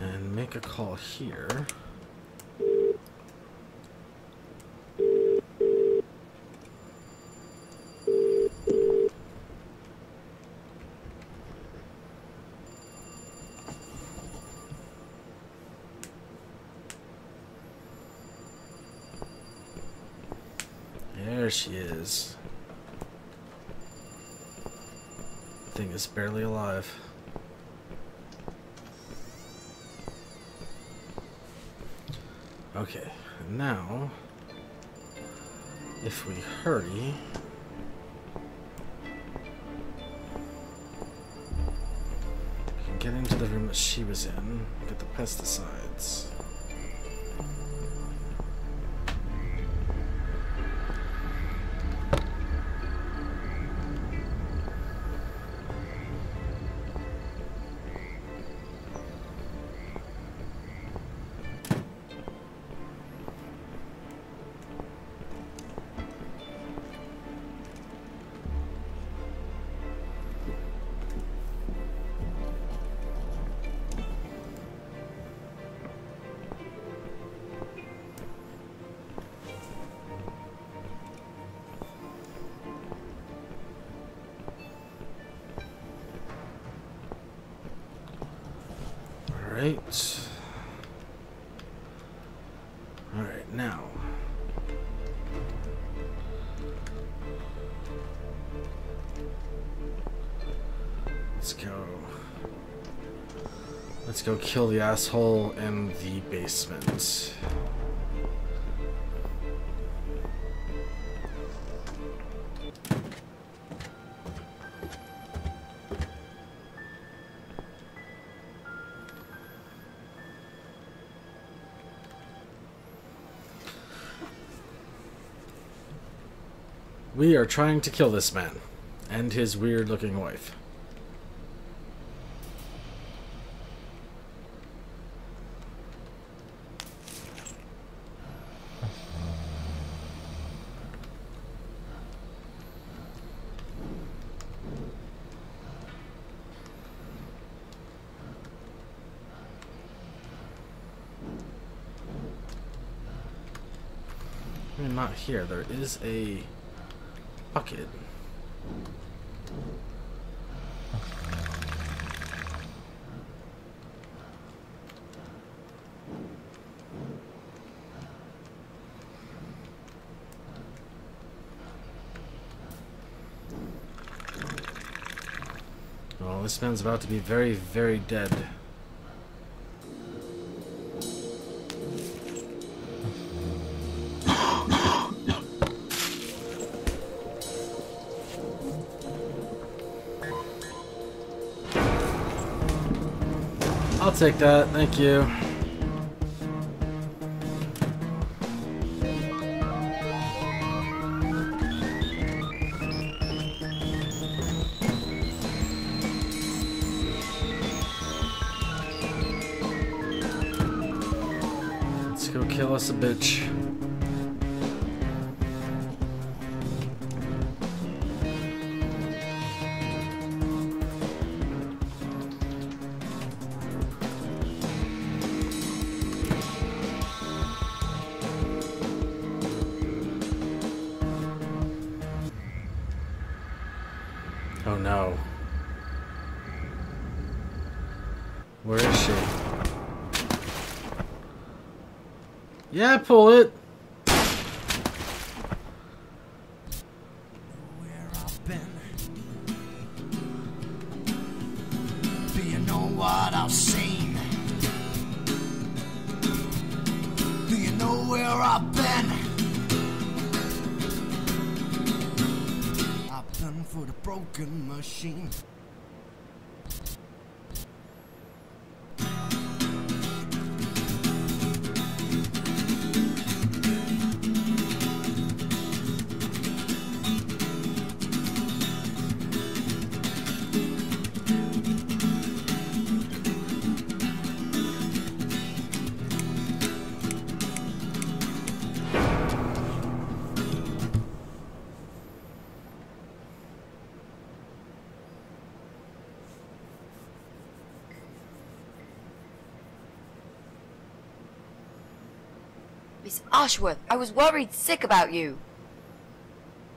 and make a call here... There she is. Thing is barely alive. Okay, now if we hurry, we can get into the room that she was in, get the pesticides. Alright, now. Let's go kill the asshole in the basement. We are trying to kill this man and his weird-looking wife. I mean, not here. There is a bucket. Oh, this man's about to be very, very dead. I'll take that, thank you. Let's go kill us a bitch. Oh no. Where is she? Yeah, pull it. Where I've been. Do you know what I've seen? Do you know where I've been? I've done for the broken machine. Miss Ashworth, I was worried sick about you.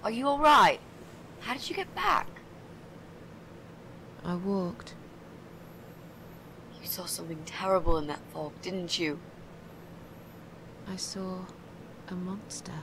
Are you alright? How did you get back? I walked. You saw something terrible in that fog, didn't you? I saw a monster.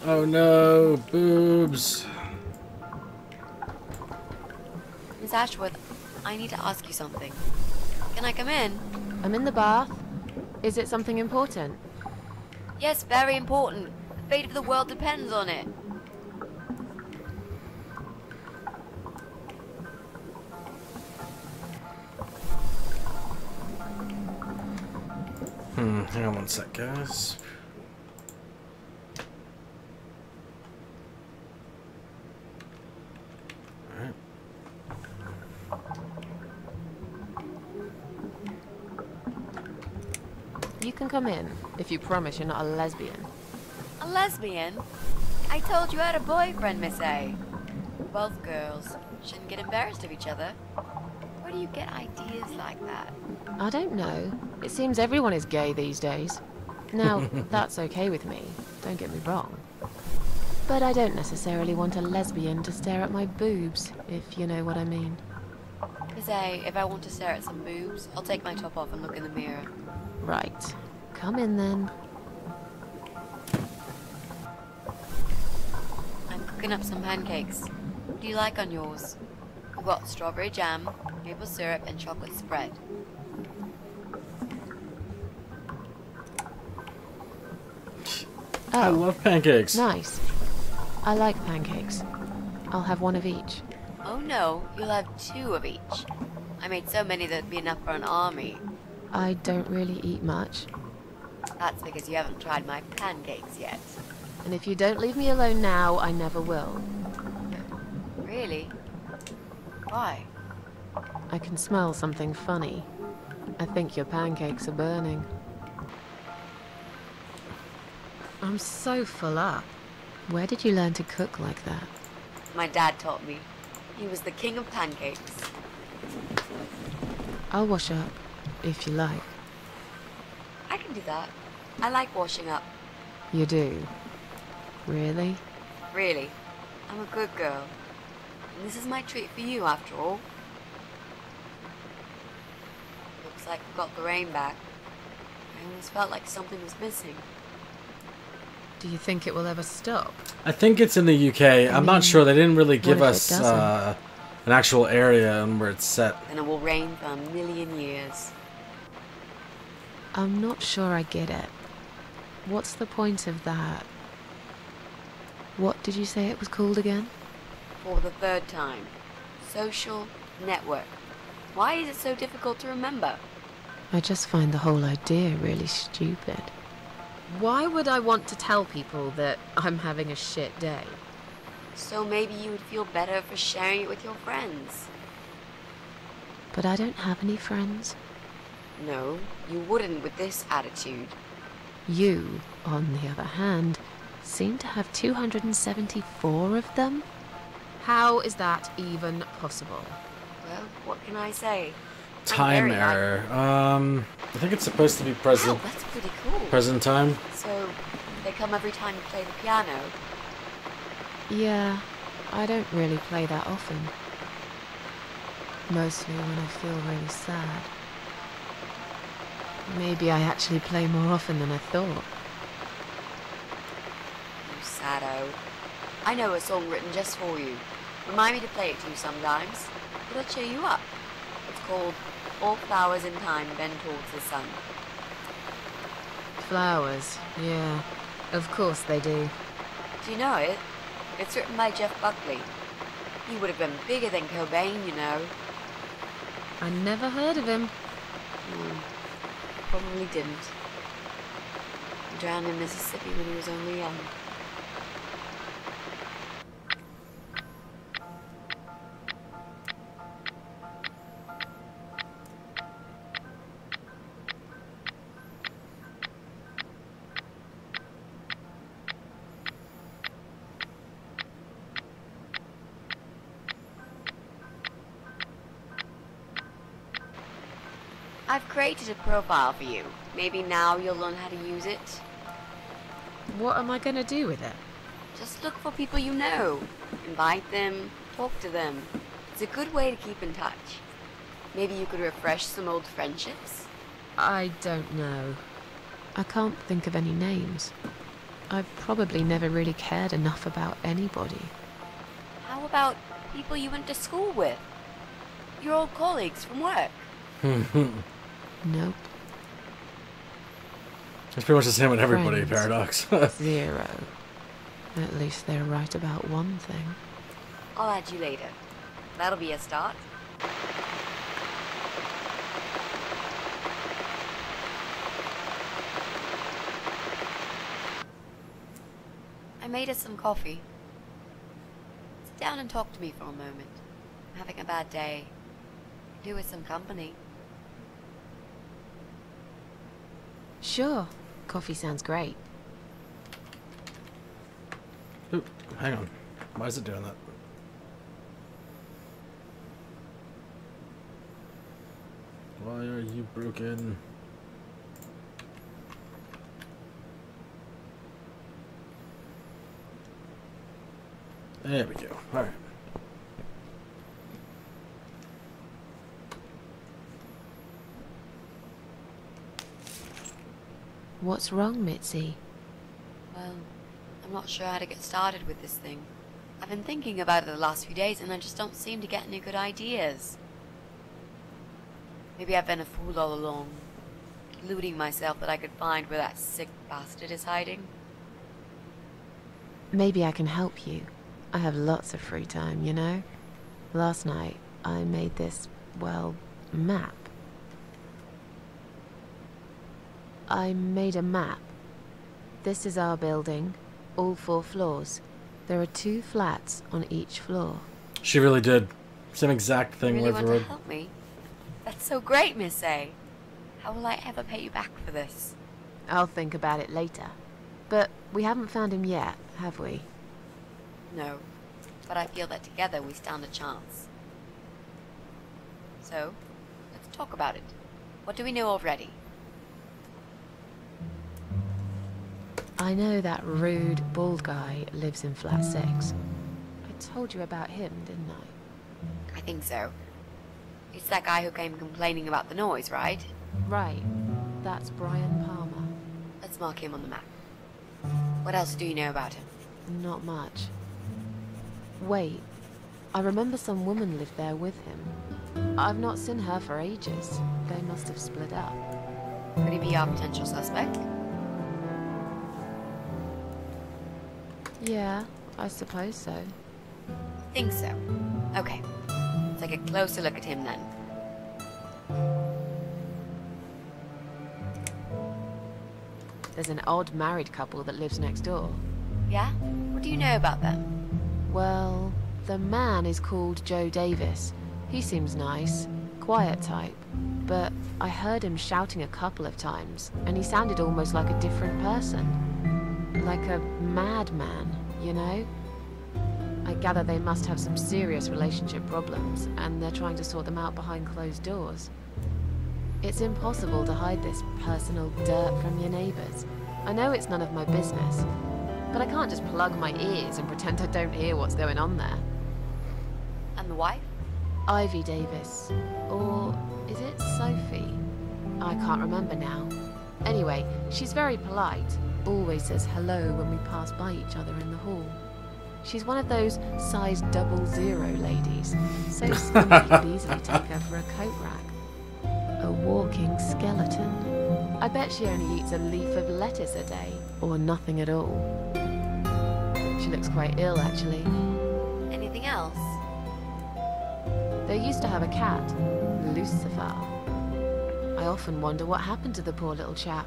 Oh no, boobs. Miss Ashworth, I need to ask you something. Can I come in? I'm in the bath. Is it something important? Yes, very important. The fate of the world depends on it. Hang on one sec, guys. Alright. You can come in, if you promise you're not a lesbian. A lesbian? I told you I had a boyfriend, Miss A. Both girls shouldn't get embarrassed of each other. Where do you get ideas like that? I don't know. It seems everyone is gay these days. Now, that's okay with me, don't get me wrong. But I don't necessarily want a lesbian to stare at my boobs, if you know what I mean. Miss A, if I want to stare at some boobs, I'll take my top off and look in the mirror. Right. Come in then. I'm cooking up some pancakes. What do you like on yours? We've got strawberry jam, maple syrup, and chocolate spread. I love pancakes. Nice. I like pancakes. I'll have one of each. Oh no, you'll have 2 of each. I made so many that'd be enough for an army. I don't really eat much. That's because you haven't tried my pancakes yet. And if you don't leave me alone now, I never will. Really? Why? I can smell something funny. I think your pancakes are burning. I'm so full up. Where did you learn to cook like that? My dad taught me. He was the king of pancakes. I'll wash up, if you like. I can do that. I like washing up. You do? Really? Really. I'm a good girl. And this is my treat for you, after all. Looks like we got the rain back. I always felt like something was missing. Do you think it will ever stop? I think it's in the UK. I'm not sure. They didn't really give what if us it doesn't? an actual area and where it's set. And it will rain for 1,000,000 years. I'm not sure I get it. What's the point of that? What did you say it was called again? For the 3rd time. Social network. Why is it so difficult to remember? I just find the whole idea really stupid. Why would I want to tell people that I'm having a shit day? So maybe you would feel better for sharing it with your friends. But I don't have any friends. No, you wouldn't with this attitude. You, on the other hand, seem to have 274 of them? How is that even possible? Well, what can I say? Time very error. I think it's supposed to be Wow, present that's pretty cool. present time. So, they come every time you play the piano? Yeah, I don't really play that often. Mostly when I feel really sad. Maybe I actually play more often than I thought. You saddo. I know a song written just for you. Remind me to play it to you sometimes. It'll cheer you up. It's called All Flowers in Time Bend Towards the Sun. Flowers, yeah. Of course they do. Do you know it? It's written by Jeff Buckley. He would have been bigger than Cobain, you know. I never heard of him. Probably didn't. He drowned in Mississippi when he was only young. I've created a profile for you. Maybe now you'll learn how to use it. What am I gonna do with it? Just look for people you know. Invite them, talk to them. It's a good way to keep in touch. Maybe you could refresh some old friendships. I don't know. I can't think of any names. I've probably never really cared enough about anybody. How about people you went to school with? Your old colleagues from work? Nope. It's pretty much the same with everybody, Friends. Paradox. 0. At least they're right about one thing. I'll add you later. That'll be a start. I made us some coffee. Sit down and talk to me for a moment. I'm having a bad day. Do with some company. Sure. Coffee sounds great. Ooh, hang on. Why is it doing that? Why are you broken? There we go. Alright. What's wrong, Mitzi? Well, I'm not sure how to get started with this thing. I've been thinking about it the last few days and I just don't seem to get any good ideas. Maybe I've been a fool all along, deluding myself that I could find where that sick bastard is hiding. Maybe I can help you. I have lots of free time, you know? Last night, I made this, well, map. I made a map. This is our building, all 4 floors. There are 2 flats on each floor. She really did. Same exact thing You really with the want to road. help me? That's so great, Miss A. How will I ever pay you back for this? I'll think about it later. But we haven't found him yet, have we? No, but I feel that together we stand a chance. So, let's talk about it. What do we know already? I know that rude, bald guy lives in flat 6. I told you about him, didn't I? I think so. It's that guy who came complaining about the noise, right? Right. That's Brian Palmer. Let's mark him on the map. What else do you know about him? Not much. Wait. I remember some woman lived there with him. I've not seen her for ages. They must have split up. Could he be our potential suspect? Yeah, I suppose so. Think so. Okay. Let's take a closer look at him then. There's an odd married couple that lives next door. Yeah? What do you know about them? Well, the man is called Joe Davis. He seems nice, quiet type, but I heard him shouting a couple of times, and he sounded almost like a different person. Like a madman, you know? I gather they must have some serious relationship problems, and they're trying to sort them out behind closed doors. It's impossible to hide this personal dirt from your neighbors. I know it's none of my business, but I can't just plug my ears and pretend I don't hear what's going on there. And the wife? Ivy Davis. Or is it Sophie? I can't remember now. Anyway, she's very polite. Always says hello when we pass by each other in the hall. She's one of those size 00 ladies. So skinny you could easily take her for a coat rack. A walking skeleton. I bet she only eats a leaf of lettuce a day, or nothing at all. She looks quite ill, actually. Anything else? They used to have a cat, Lucifer. I often wonder what happened to the poor little chap.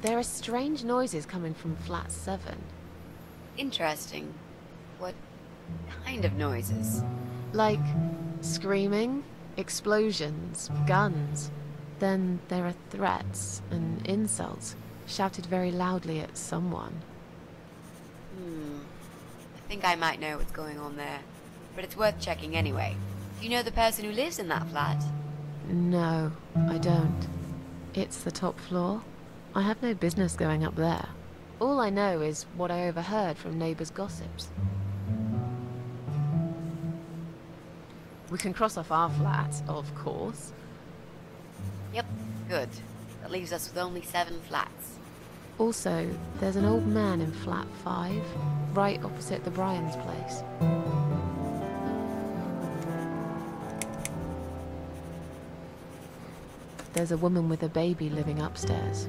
There are strange noises coming from flat 7. Interesting. What kind of noises? Like screaming, explosions, guns. Then there are threats and insults, shouted very loudly at someone. I think I might know what's going on there, but it's worth checking anyway. Do you know the person who lives in that flat? No, I don't. It's the top floor. I have no business going up there. All I know is what I overheard from neighbors' gossips. We can cross off our flat, of course. Yep, good. That leaves us with only 7 flats. Also, there's an old man in flat 5, right opposite the Bryans' place. There's a woman with a baby living upstairs.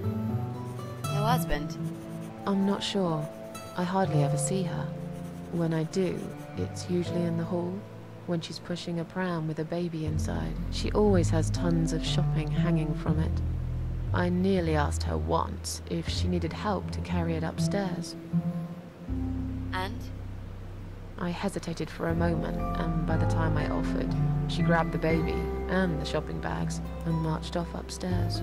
No husband? I'm not sure. I hardly ever see her. When I do, it's usually in the hall, when she's pushing a pram with a baby inside. She always has tons of shopping hanging from it. I nearly asked her once if she needed help to carry it upstairs. And? I hesitated for a moment, and by the time I offered, she grabbed the baby and the shopping bags and marched off upstairs.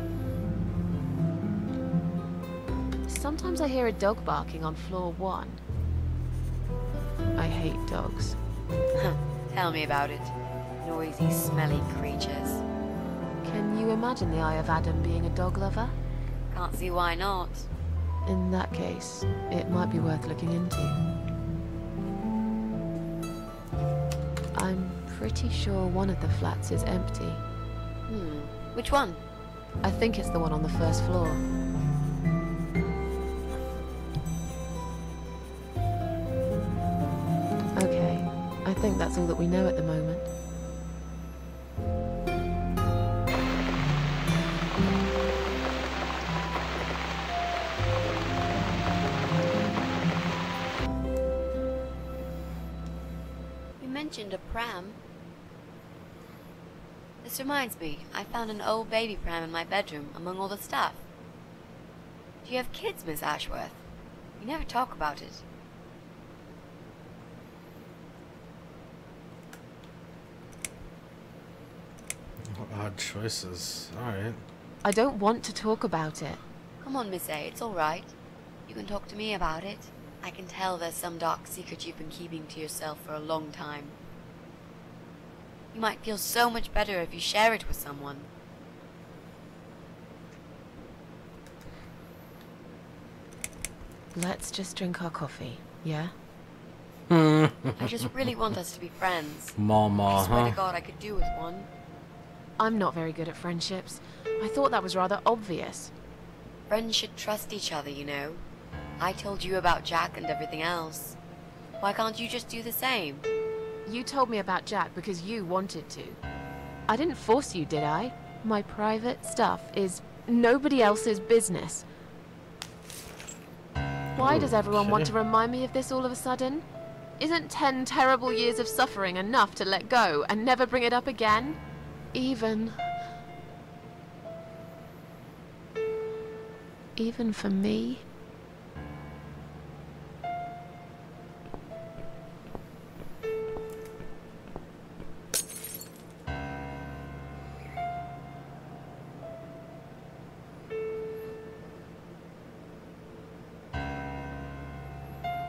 Sometimes I hear a dog barking on floor 1. I hate dogs. Tell me about it. Noisy, smelly creatures. Can you imagine the Eye of Adam being a dog lover? Can't see why not. In that case, it might be worth looking into. I'm pretty sure one of the flats is empty. Which one? I think it's the one on the first floor. Okay, I think that's all that we know at the moment. You mentioned a pram. This reminds me, I found an old baby pram in my bedroom among all the stuff. Do you have kids, Miss Ashworth? You never talk about it. Odd choices. Alright. I don't want to talk about it. Come on, Miss A, it's alright. You can talk to me about it. I can tell there's some dark secret you've been keeping to yourself for a long time. You might feel so much better if you share it with someone. Let's just drink our coffee, yeah? I just really want us to be friends. Mama, I swear to huh? God I could do with one. I'm not very good at friendships. I thought that was rather obvious. Friends should trust each other, you know. I told you about Jack and everything else. Why can't you just do the same? You told me about Jack because you wanted to. I didn't force you, did I? My private stuff is nobody else's business. Why does everyone want to remind me of this all of a sudden? Isn't 10 terrible years of suffering enough to let go and never bring it up again? Even... Even for me?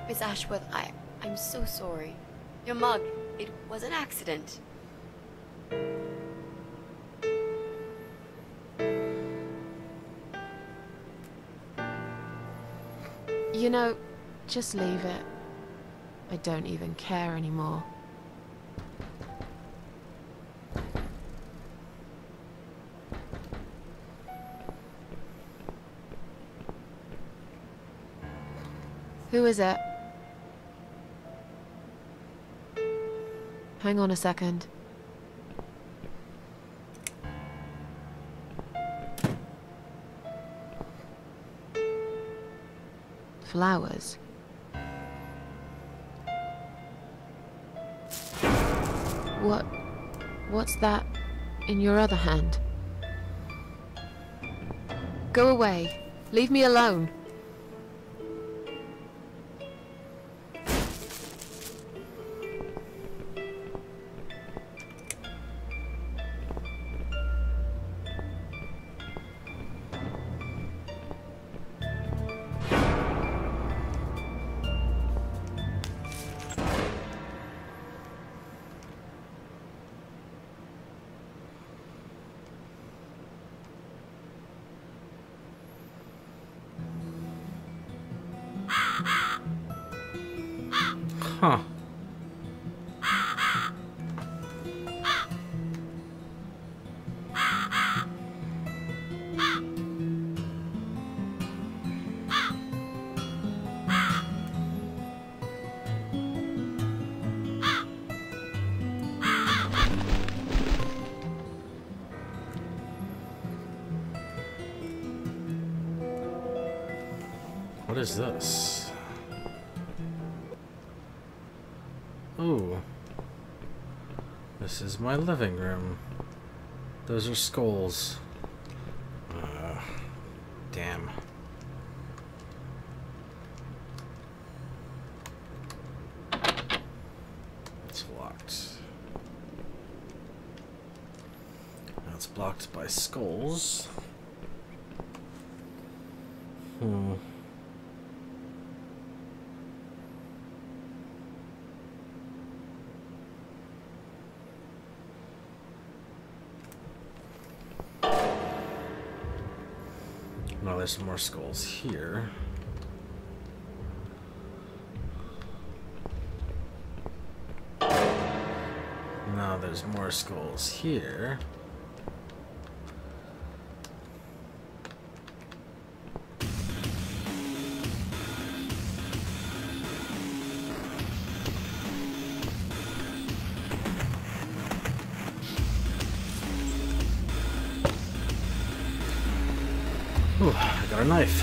Miss Ashworth, I'm so sorry. Your mug, it was an accident. You know, just leave it. I don't even care anymore. Who is it? Hang on a second. Flowers. What's that in your other hand? Go away. Leave me alone. Huh. What is this? Ooh. This is my living room. Those are skulls. Damn. It's locked. Now it's blocked by skulls. No, there's some more skulls here. Now there's more skulls here. Ooh, I got a knife.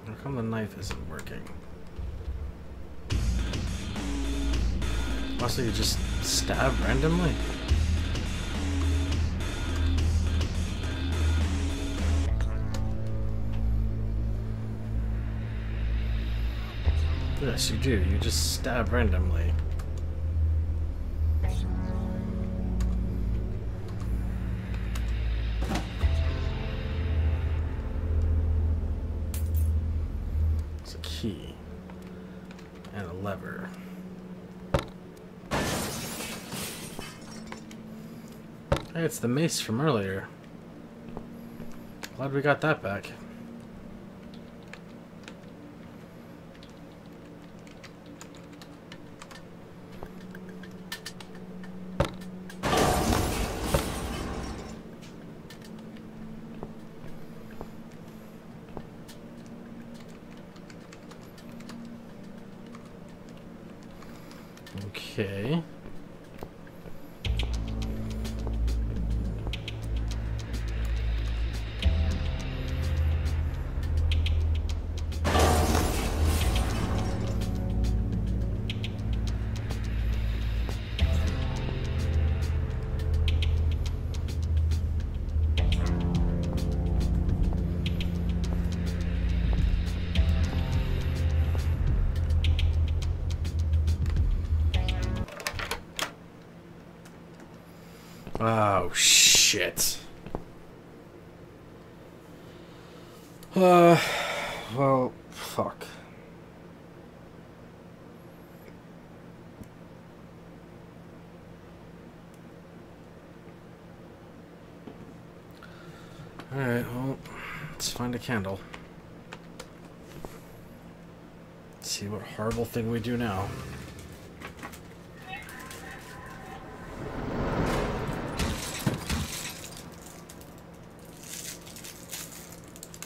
How come the knife isn't working? Also, you just stab randomly? Yes, you do. You just stab randomly. It's a key. And a lever. Hey, it's the mace from earlier. Glad we got that back. Okay. Oh, shit. Well, fuck. Alright, well, let's find a candle. Let's see what horrible thing we do now.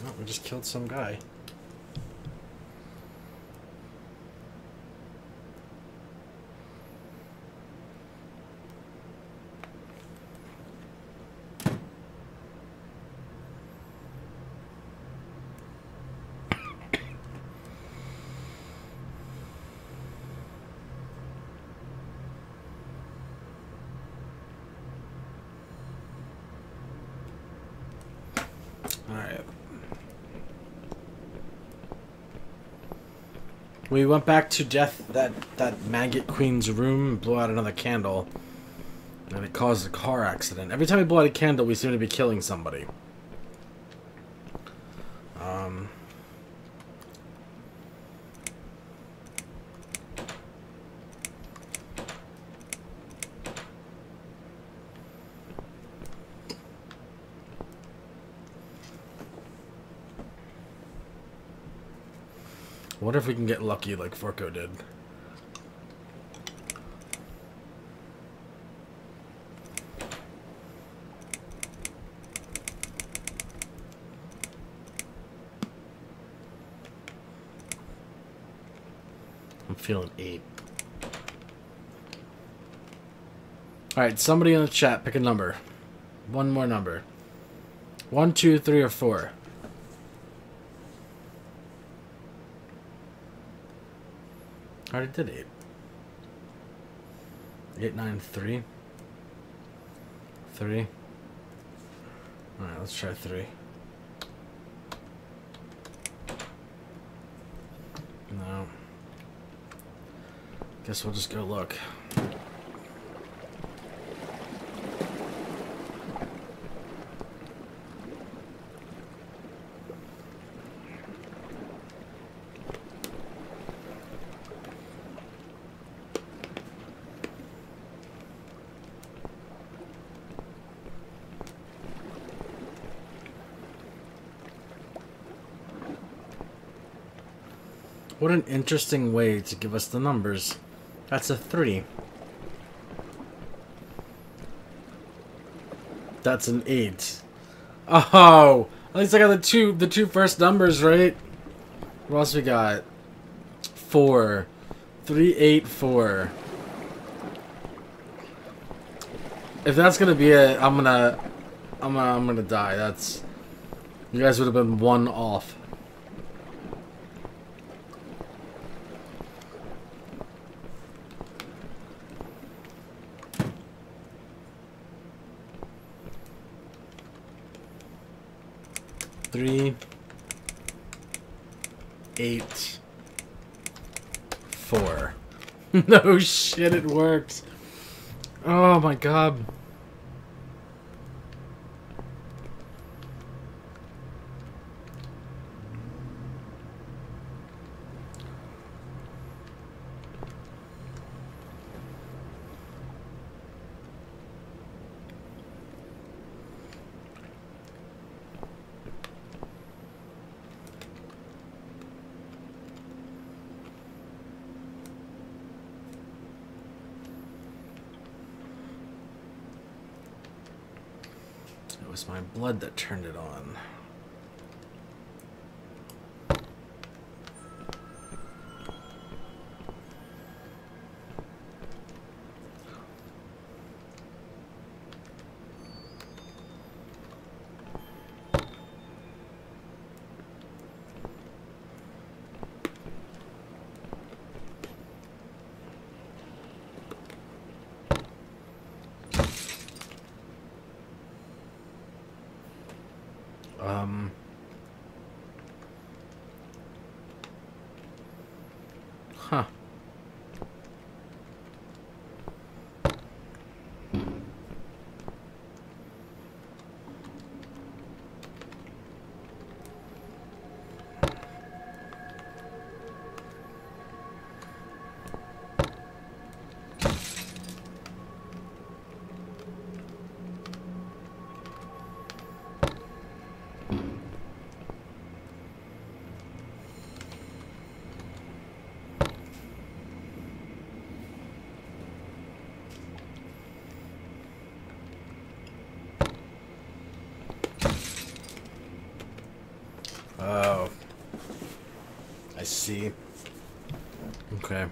Oh, we just killed some guy. Alright. We went back to that maggot queen's room and blew out another candle. And it caused a car accident. Every time we blow out a candle, we seem to be killing somebody. I wonder if we can get lucky like Forco did. I'm feeling 8. Alright, somebody in the chat, pick a number. One more number. 1, 2, 3, or 4. I already did 8. 8, 9, 3. 3. Alright, let's try 3. No. Guess we'll just go look. What an interesting way to give us the numbers. That's a 3. That's an 8. Oh! At least I got the two first numbers right. What else we got? 4. 3, 8, 4. If that's gonna be it, I'm gonna die. That's, you guys would have been 1 off. Three, 8, 4. No shit, it works. Oh my god. It was my blood that turned it on. Huh. Oh. I see. Okay.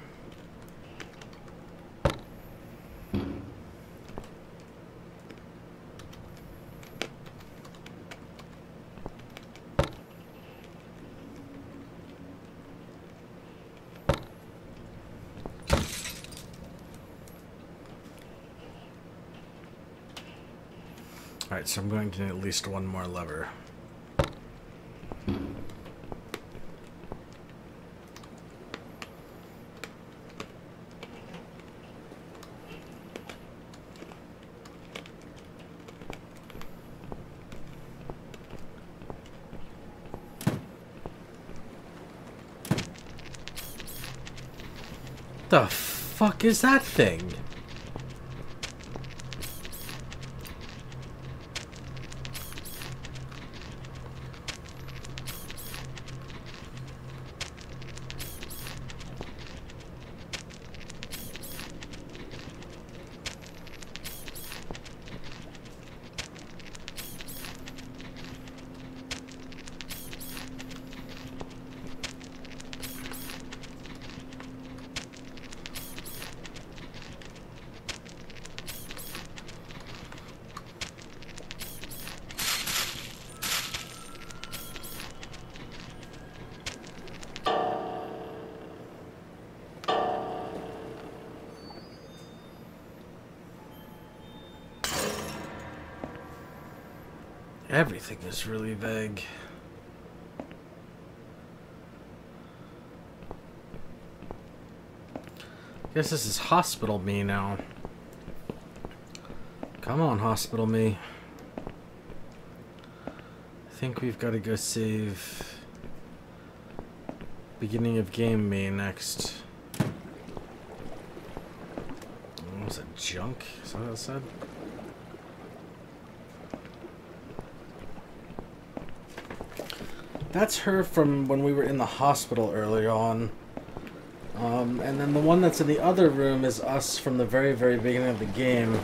Alright, so I'm going to need at least one more lever. The fuck is that thing? Everything is really vague. Guess this is hospital me now. Come on, hospital me. I think we've got to go save beginning of game me next. What was it, junk? Is that what it said? That's her from when we were in the hospital earlier on. And then the one that's in the other room is us from the very, very beginning of the game.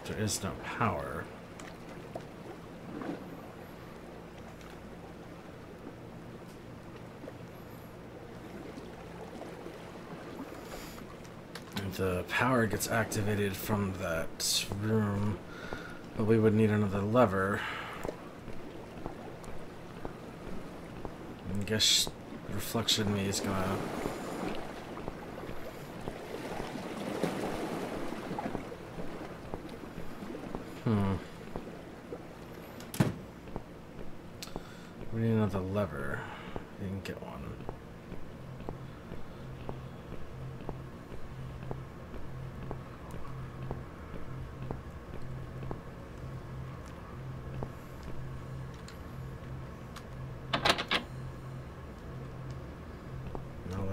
There is no power. The power gets activated from that room, but we would need another lever. I guess reflection me is gonna... We need another lever. We didn't get one.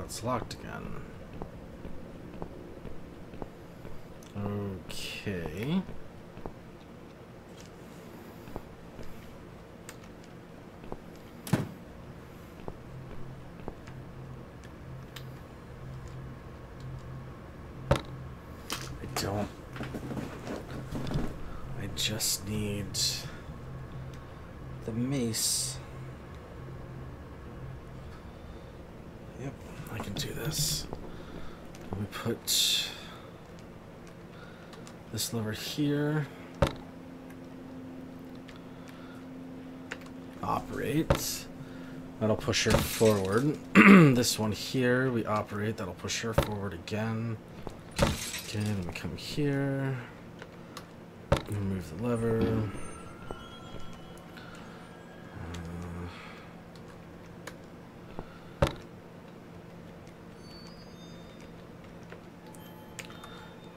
It's locked again. Okay. I just need the mace. Yep, I can do this. We put this lever here. Operate. That'll push her forward. This one here, we operate. That'll push her forward again. Okay, then we come here. Remove the lever.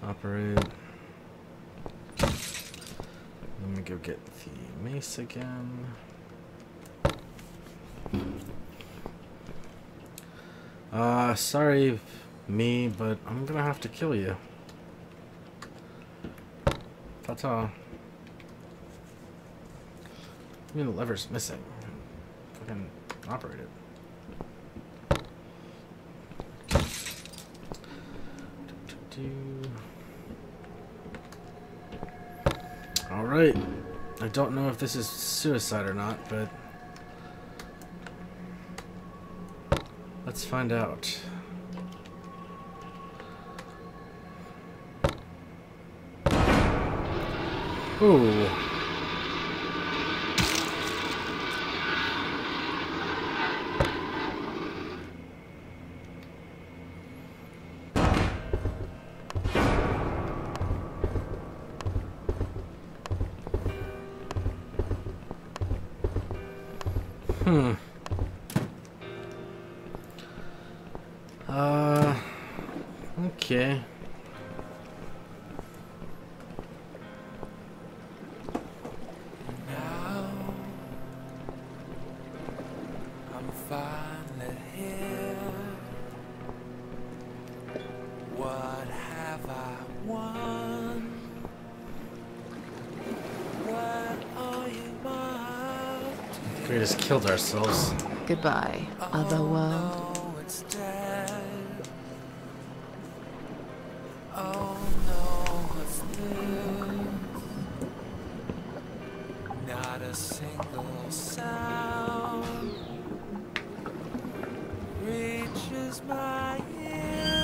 Operate. Let me go get the mace again. Sorry, me, but I'm gonna have to kill you. Ta-ta. I mean, the lever's missing. Fucking operate it. Alright. I don't know if this is suicide or not, but let's find out. Ooh. Okay. Now I'm finally here. What have I won? Where are you, my We just killed ourselves. Goodbye, other world. no, it's dead. Oh no, what's this? Not a single sound reaches my ear.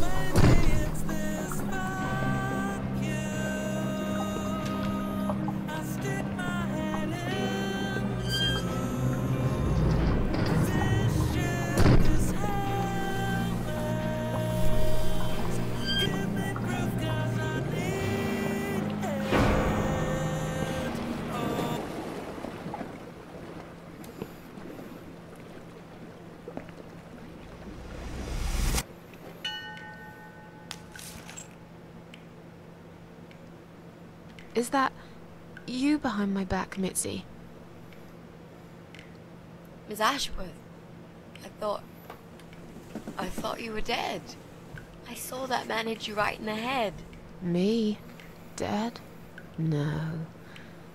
Maybe it's this vacuum. I stick my head into this ship, this helmet. Give me proof 'cause I need it. Oh. Is that you behind my back, Mitzi? Miss Ashworth, I thought you were dead. I saw that man hit you right in the head. Me? Dead? No.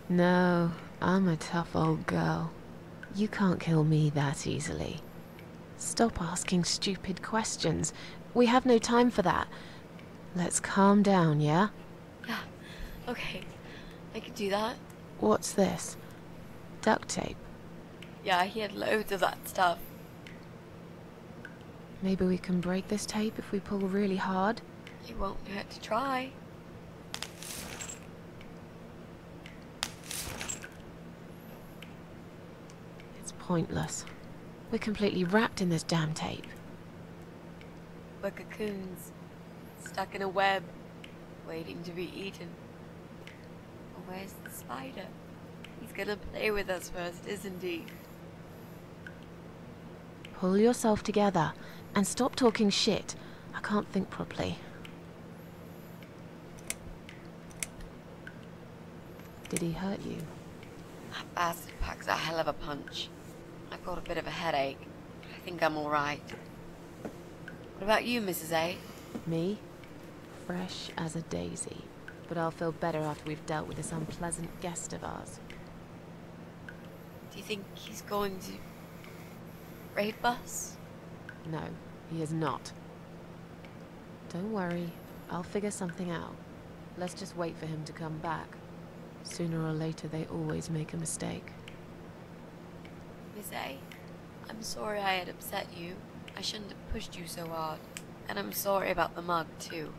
No, I'm a tough old girl. You can't kill me that easily. Stop asking stupid questions. We have no time for that. Let's calm down, yeah? Yeah, okay, I could do that. What's this? Duct tape. Yeah, he had loads of that stuff. Maybe we can break this tape if we pull really hard? It won't hurt to try. It's pointless. We're completely wrapped in this damn tape. We're cocoons, stuck in a web, waiting to be eaten. Oh, where's the spider? He's gonna play with us first, isn't he? Pull yourself together and stop talking shit. I can't think properly. Did he hurt you? That bastard packs a hell of a punch. I've got a bit of a headache. I think I'm alright. What about you, Mrs. A? Me? Fresh as a daisy. But I'll feel better after we've dealt with this unpleasant guest of ours. Do you think he's going to rape us? No, he is not. Don't worry, I'll figure something out. Let's just wait for him to come back. Sooner or later, they always make a mistake. Miss A, I'm sorry I had upset you. I shouldn't have pushed you so hard. And I'm sorry about the mug, too.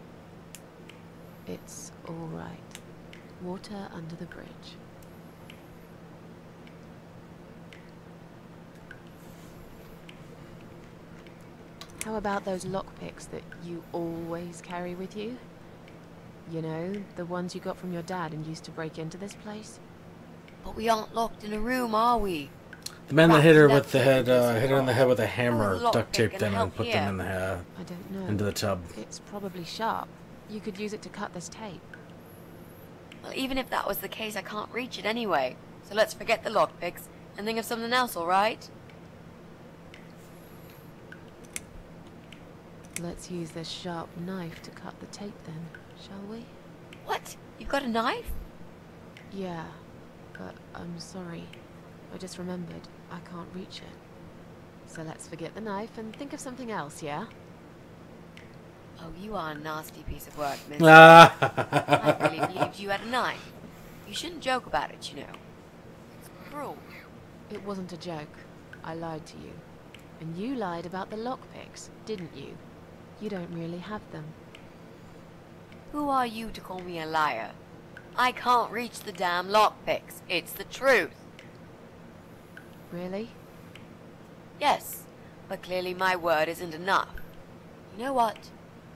It's all right. Water under the bridge. How about those lockpicks that you always carry with you? You know, the ones you got from your dad and used to break into this place? But we aren't locked in a room, are we? The man that hit her with That's the head, hit her in the head with a How hammer, is lockpick duct taped gonna them, and help put here? them in the I don't know. into the tub. It's probably sharp. You could use it to cut this tape. Well, even if that was the case, I can't reach it anyway. So let's forget the lockpicks and think of something else, alright? Let's use this sharp knife to cut the tape then, shall we? What? You've got a knife? Yeah, but I'm sorry. I just remembered I can't reach it. So let's forget the knife and think of something else, yeah? Oh, you are a nasty piece of work, miss. Ah. I really believed you had a knife. You shouldn't joke about it, you know. It's cruel. It wasn't a joke. I lied to you. And you lied about the lockpicks, didn't you? You don't really have them. Who are you to call me a liar? I can't reach the damn lockpicks. It's the truth. Really? Yes, but clearly my word isn't enough. You know what?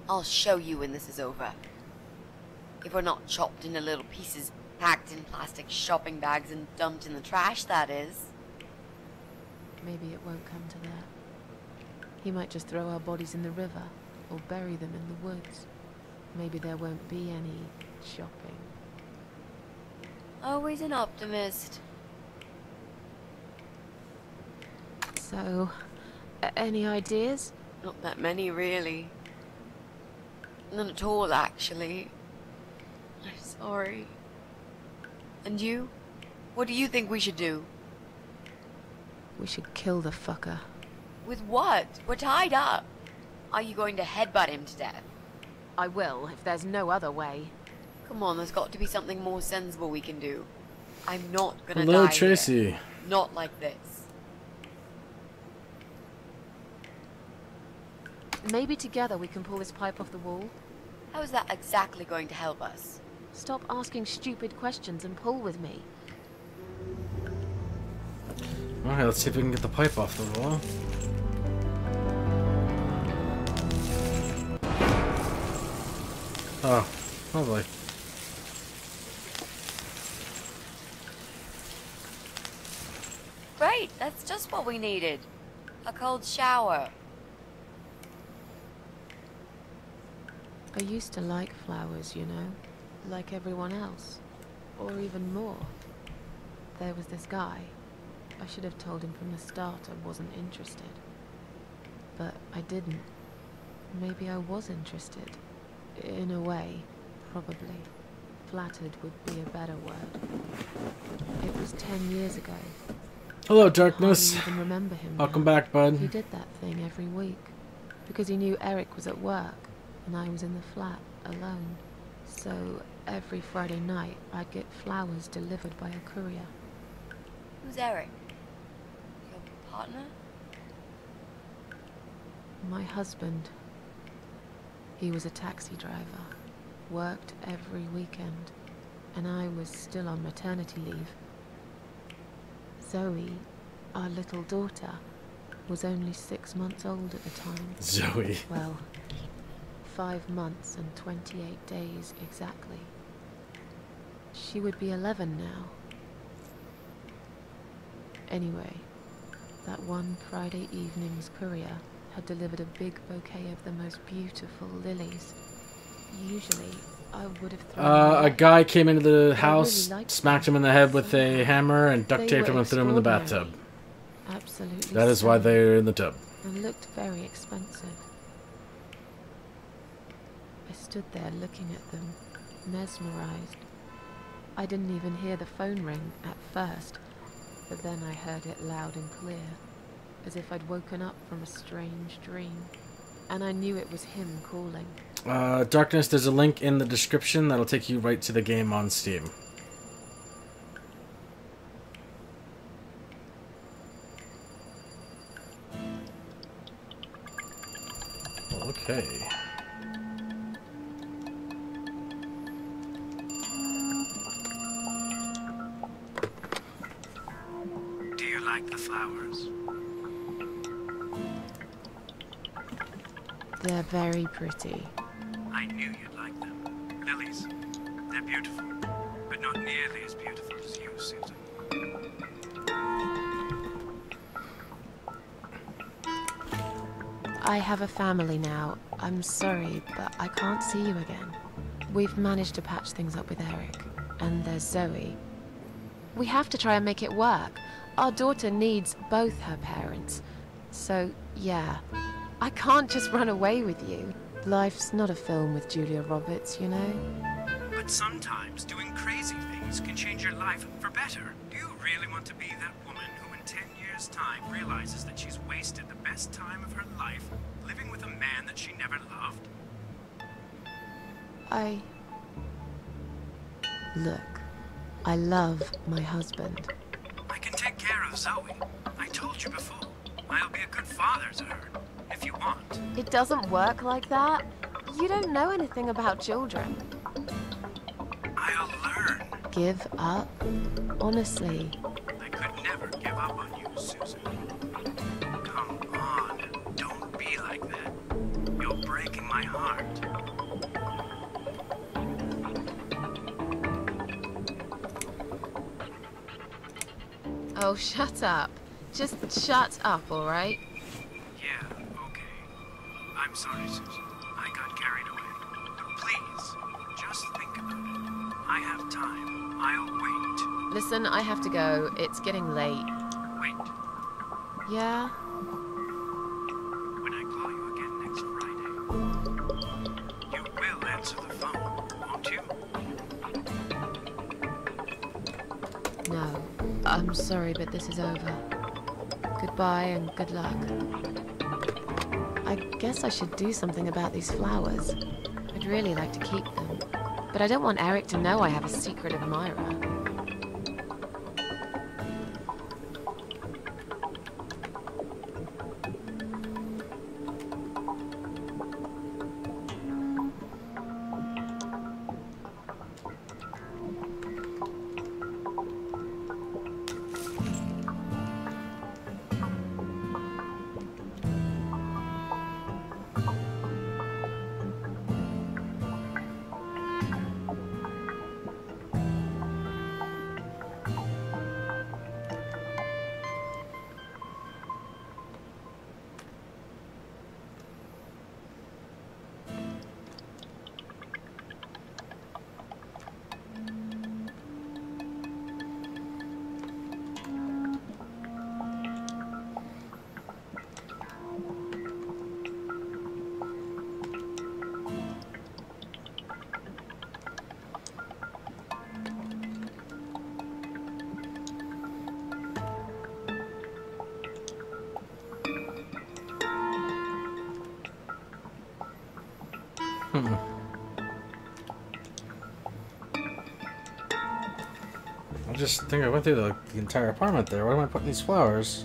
I'll show you when this is over. If we're not chopped into little pieces, packed in plastic shopping bags and dumped in the trash, that is. Maybe it won't come to that. He might just throw our bodies in the river, or bury them in the woods. Maybe there won't be any shopping. Always an optimist. So, any ideas? Not that many, really. None at all, actually. I'm sorry. And you? What do you think we should do? We should kill the fucker. With what? We're tied up. Are you going to headbutt him to death? I will, if there's no other way. Come on, there's got to be something more sensible we can do. I'm not gonna Hello, die Tracy. here. Not like this. Maybe together we can pull this pipe off the wall? How is that exactly going to help us? Stop asking stupid questions and pull with me. Alright, let's see if we can get the pipe off the wall. Oh, lovely. Great, that's just what we needed. A cold shower. I used to like flowers, you know, like everyone else, or even more. There was this guy. I should have told him from the start I wasn't interested. But I didn't. Maybe I was interested. In a way, probably. Flattered would be a better word. It was 10 years ago. Hello, Darkness. I even remember him Welcome now. back, bud. He did that thing every week. Because he knew Eric was at work, and I was in the flat, alone. So, every Friday night, I'd get flowers delivered by a courier. Who's Eric? Your partner? My husband. He was a taxi driver. Worked every weekend. And I was still on maternity leave. Zoe, our little daughter, was only 6 months old at the time. Zoe. Well, 5 months and 28 days exactly. She would be 11 now. Anyway, that one Friday evening's courier had delivered a big bouquet of the most beautiful lilies. Usually, I would have thrown them A away. guy came into the really house, liked smacked them him in the head with a somehow. hammer, and duct They taped him were and threw him in the extraordinary. bathtub. Absolutely That is why stunning, they're in the tub. and looked very expensive. I stood there looking at them, mesmerized. I didn't even hear the phone ring at first, but then I heard it loud and clear, as if I'd woken up from a strange dream, and I knew it was him calling. Darkness, there's a link in the description that'll take you right to the game on Steam. Okay. Do you like the flowers? They're very pretty. I knew you'd like them. Lilies. They're beautiful, but not nearly as beautiful as you, Susan. I have a family now. I'm sorry, but I can't see you again. We've managed to patch things up with Eric, and there's Zoe. We have to try and make it work. Our daughter needs both her parents. So, yeah. I can't just run away with you. Life's not a film with Julia Roberts, you know? But But sometimes doing crazy things can change your life for better. Do you really want to be that woman who in 10 years' time realizes that she's wasted the best time of her life living with a man that she never loved? Look, I love my husband. I can take care of Zoe. I told you before. I'll be a good father to her, if you want. It doesn't work like that. You don't know anything about children. I'll learn. Give up? Honestly. I could never give up on you, Susan. Come on, don't be like that. You're breaking my heart. Oh, shut up. Just shut up, alright? Yeah, okay. I'm sorry, Susan. I got carried away. Please, just think about it. I have time. I'll wait. Listen, I have to go. It's getting late. Wait. Yeah? When I call you again next Friday, you will answer the phone, won't you? No. I'm sorry, but this is over. Goodbye and good luck. I guess I should do something about these flowers. I'd really like to keep them. But I don't want Eric to know I have a secret admirer. I just think I went through the entire apartment there. Where am I putting these flowers?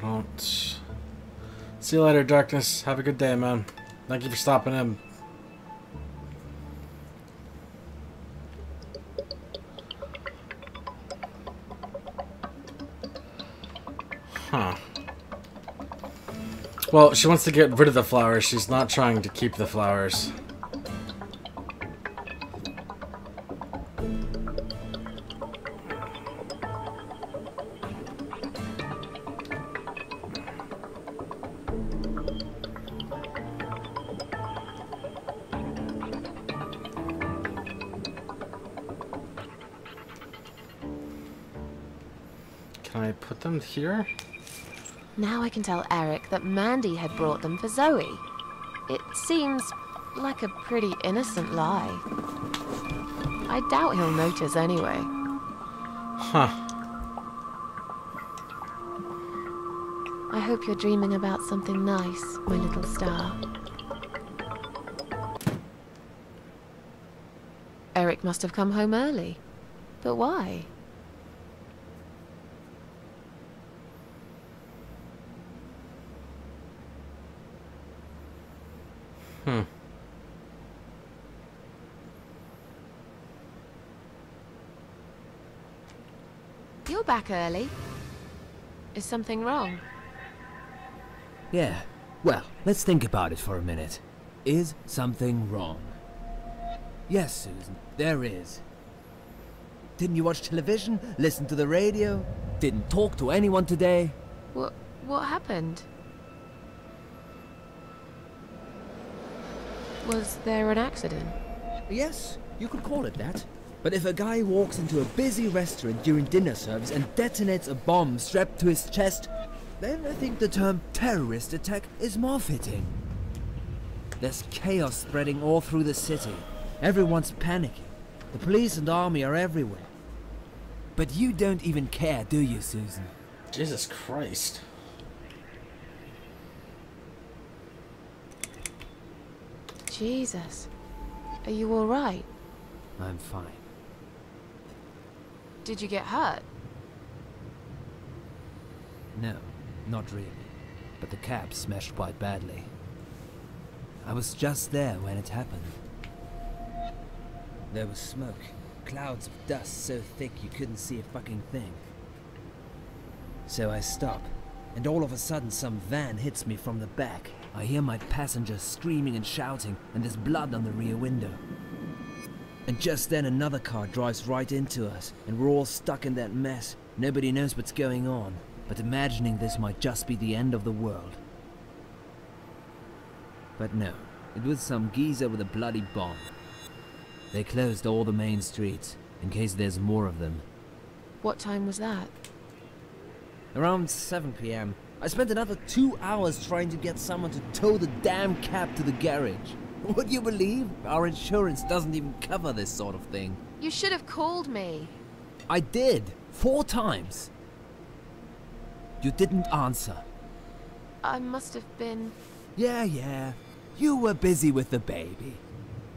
Don't. See you later, darkness. Have a good day, man. Thank you for stopping in. Huh. Well, she wants to get rid of the flowers. She's not trying to keep the flowers. Can I put them here? Now I can tell Eric that Mandy had brought them for Zoe. It seems like a pretty innocent lie. I doubt he'll notice anyway. Huh. I hope you're dreaming about something nice, my little star. Eric must have come home early. But why? You're back early. Is something wrong? Yeah. Well, let's think about it for a minute. Is something wrong? Yes, Susan, there is. Didn't you watch television? Listen to the radio? Didn't talk to anyone today? What happened? Was there an accident? Yes, you could call it that. But if a guy walks into a busy restaurant during dinner service and detonates a bomb strapped to his chest, then I think the term terrorist attack is more fitting. There's chaos spreading all through the city. Everyone's panicking. The police and army are everywhere. But you don't even care, do you, Susan? Jesus Christ. Jesus. Are you alright? I'm fine. Did you get hurt? No, not really. But the cab smashed quite badly. I was just there when it happened. There was smoke. Clouds of dust so thick you couldn't see a fucking thing. So I stop, and all of a sudden some van hits me from the back. I hear my passenger screaming and shouting, and there's blood on the rear window. And just then another car drives right into us, and we're all stuck in that mess. Nobody knows what's going on, but imagining this might just be the end of the world. But no, it was some geezer with a bloody bomb. They closed all the main streets, in case there's more of them. What time was that? Around 7 PM, I spent another 2 hours trying to get someone to tow the damn cab to the garage. Would you believe? Our insurance doesn't even cover this sort of thing. You should have called me. I did, 4 times. You didn't answer. I must have been... Yeah. You were busy with the baby.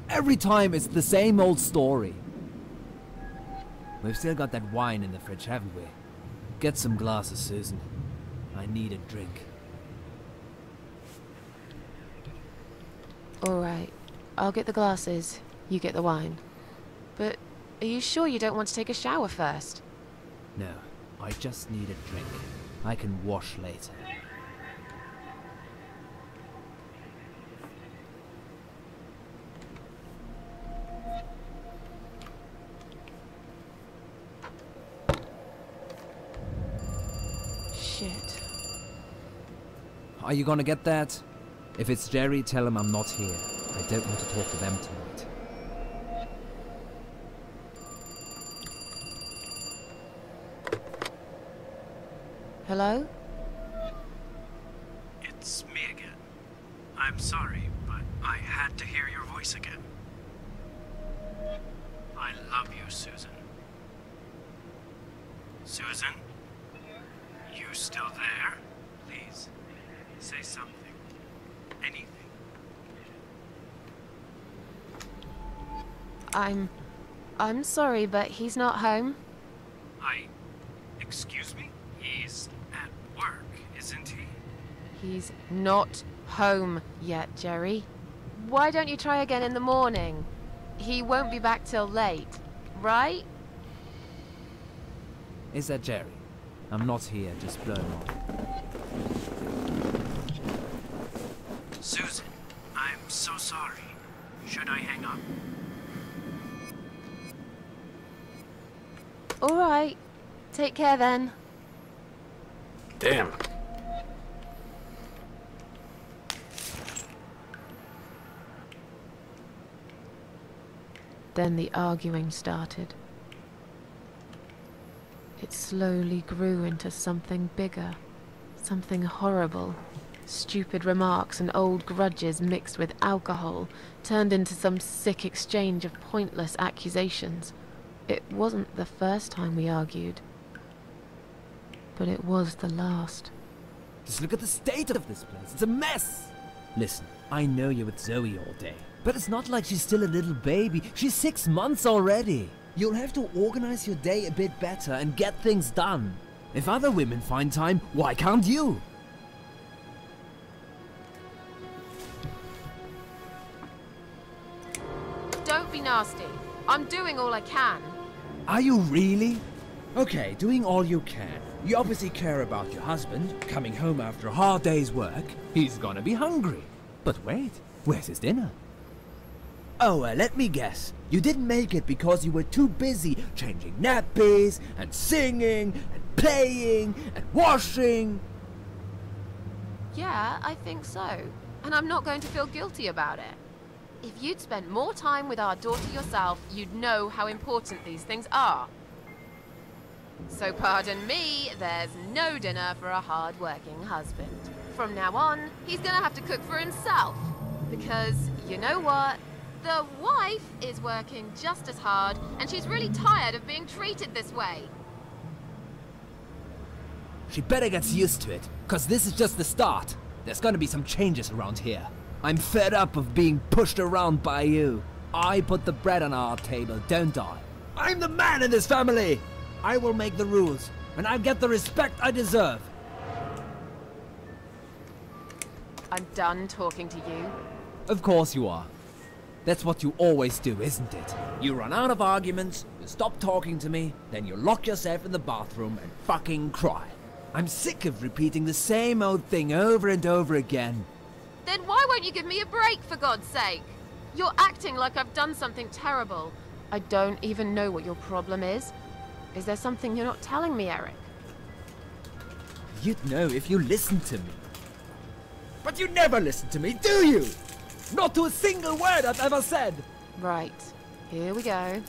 Every time it's the same old story. We've still got that wine in the fridge, haven't we? Get some glasses, Susan. I need a drink. Alright, I'll get the glasses, you get the wine. But are you sure you don't want to take a shower first? No, I just need a drink. I can wash later. Shit. Are you gonna get that? If it's Jerry, tell him I'm not here. I don't want to talk to them tonight. Hello? It's me again. I'm sorry, but I had to hear your voice again. I love you, Susan. Susan? You still there? Please, say something. Anything. I'm sorry, but he's not home. Excuse me? He's at work, isn't he? He's not home yet, Jerry. Why don't you try again in the morning? He won't be back till late, right? Is that Jerry? I'm not here, just blow him off. Susan, I'm so sorry. Should I hang up? Alright. Take care then. Damn. Then the arguing started. It slowly grew into something bigger, something horrible. Stupid remarks and old grudges mixed with alcohol turned into some sick exchange of pointless accusations. It wasn't the first time we argued, but it was the last. Just look at the state of this place. It's a mess. Listen, I know you're with Zoe all day, but it's not like she's still a little baby. She's 6 months already. You'll have to organize your day a bit better and get things done. If other women find time, why can't you? Don't be nasty. I'm doing all I can. Are you really? Okay, doing all you can. You obviously care about your husband. Coming home after a hard day's work, he's gonna be hungry. But wait, where's his dinner? Oh, let me guess. You didn't make it because you were too busy changing nappies, and singing, and playing, and washing. Yeah, I think so. And I'm not going to feel guilty about it. If you'd spent more time with our daughter yourself, you'd know how important these things are. So pardon me, there's no dinner for a hard-working husband. From now on, he's gonna have to cook for himself. Because, you know what? The wife is working just as hard, and she's really tired of being treated this way. She better get used to it, cause this is just the start. There's gonna be some changes around here. I'm fed up of being pushed around by you. I put the bread on our table, don't I? I'm the man in this family! I will make the rules, and I'll get the respect I deserve. I'm done talking to you. Of course you are. That's what you always do, isn't it? You run out of arguments, you stop talking to me, then you lock yourself in the bathroom and fucking cry. I'm sick of repeating the same old thing over and over again. Then why won't you give me a break, for God's sake? You're acting like I've done something terrible. I don't even know what your problem is. Is there something you're not telling me, Eric? You'd know if you listened to me. But you never listen to me, do you? Not to a single word I've ever said. Right. Here we go.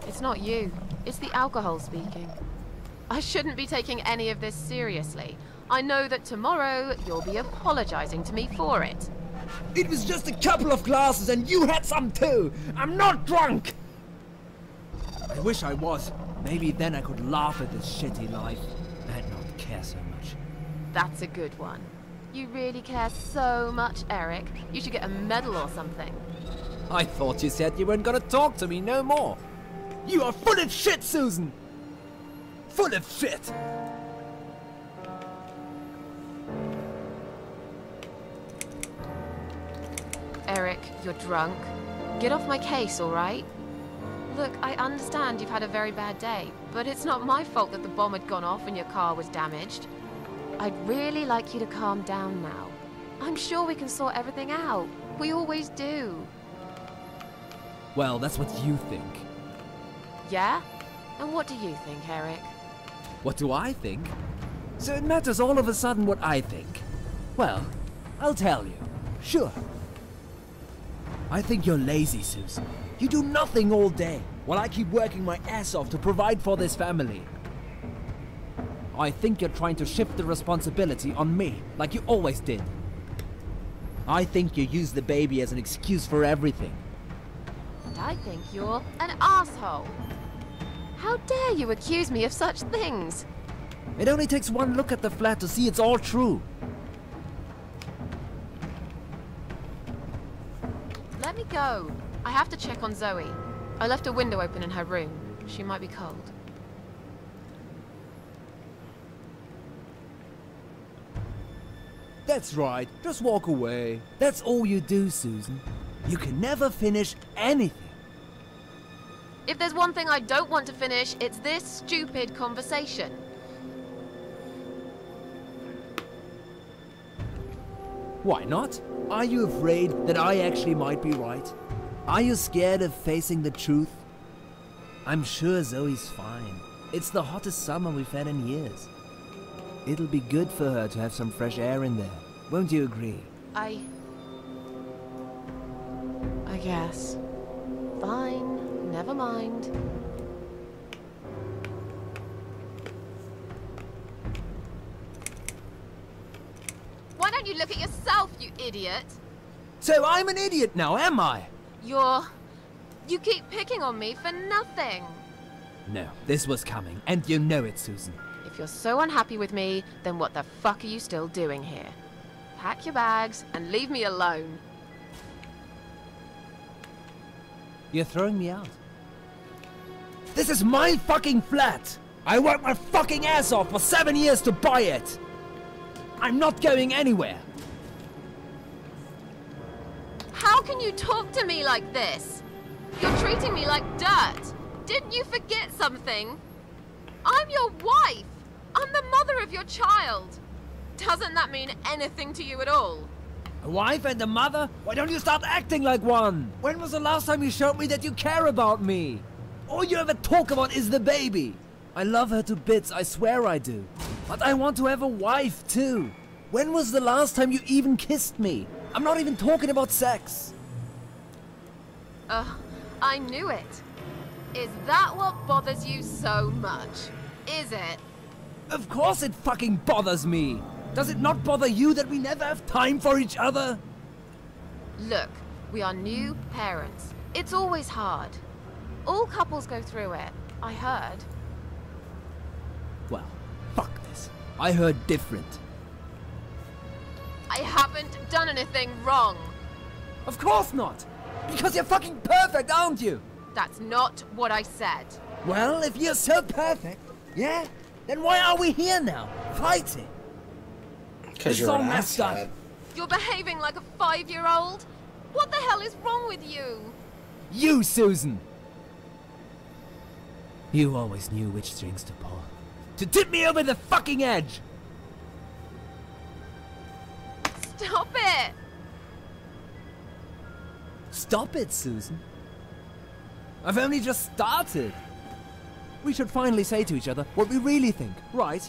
It's not you. It's the alcohol speaking. I shouldn't be taking any of this seriously. I know that tomorrow you'll be apologizing to me for it. It was just a couple of glasses and you had some too. I'm not drunk. I wish I was. Maybe then I could laugh at this shitty life and not care so much. That's a good one. You really care so much, Eric. You should get a medal or something. I thought you said you weren't gonna talk to me no more. You are full of shit, Susan. Full of shit. Eric, you're drunk. Get off my case, all right? Look, I understand you've had a very bad day, but it's not my fault that the bomb had gone off and your car was damaged. I'd really like you to calm down now. I'm sure we can sort everything out. We always do. Well, that's what you think. Yeah? And what do you think, Eric? What do I think? So it matters all of a sudden what I think. Well, I'll tell you. Sure. I think you're lazy, Susan. You do nothing all day, while I keep working my ass off to provide for this family. I think you're trying to shift the responsibility on me, like you always did. I think you use the baby as an excuse for everything. And I think you're an asshole. How dare you accuse me of such things? It only takes one look at the flat to see it's all true. Let me go. I have to check on Zoe. I left a window open in her room. She might be cold. That's right, just walk away. That's all you do, Susan. You can never finish anything. If there's one thing I don't want to finish, it's this stupid conversation. Why not? Are you afraid that I actually might be right? Are you scared of facing the truth? I'm sure Zoe's fine. It's the hottest summer we've had in years. It'll be good for her to have some fresh air in there. Won't you agree? I guess. Fine. Never mind. Why don't you look at yourself, you idiot? So I'm an idiot now, am I? You keep picking on me for nothing. No, this was coming, and you know it, Susan. If you're so unhappy with me, then what the fuck are you still doing here? Pack your bags and leave me alone. You're throwing me out. This is my fucking flat! I worked my fucking ass off for 7 years to buy it! I'm not going anywhere! How can you talk to me like this? You're treating me like dirt! Didn't you forget something? I'm your wife! I'm the mother of your child! Doesn't that mean anything to you at all? A wife and a mother? Why don't you start acting like one? When was the last time you showed me that you care about me? All you ever talk about is the baby. I love her to bits, I swear I do. But I want to have a wife too. When was the last time you even kissed me? I'm not even talking about sex. I knew it. Is that what bothers you so much? Is it? Of course it fucking bothers me. Does it not bother you that we never have time for each other? Look, we are new parents. It's always hard. All couples go through it, I heard. Well, fuck this. I heard different. I haven't done anything wrong. Of course not! Because you're fucking perfect, aren't you? That's not what I said. Well, if you're so perfect, yeah, then why are we here now, fighting? Because you're an asshat. You're behaving like a 5-year-old? What the hell is wrong with you? You, Susan! You always knew which strings to pull. To tip me over the fucking edge! Stop it! Stop it, Susan. I've only just started. We should finally say to each other what we really think, right?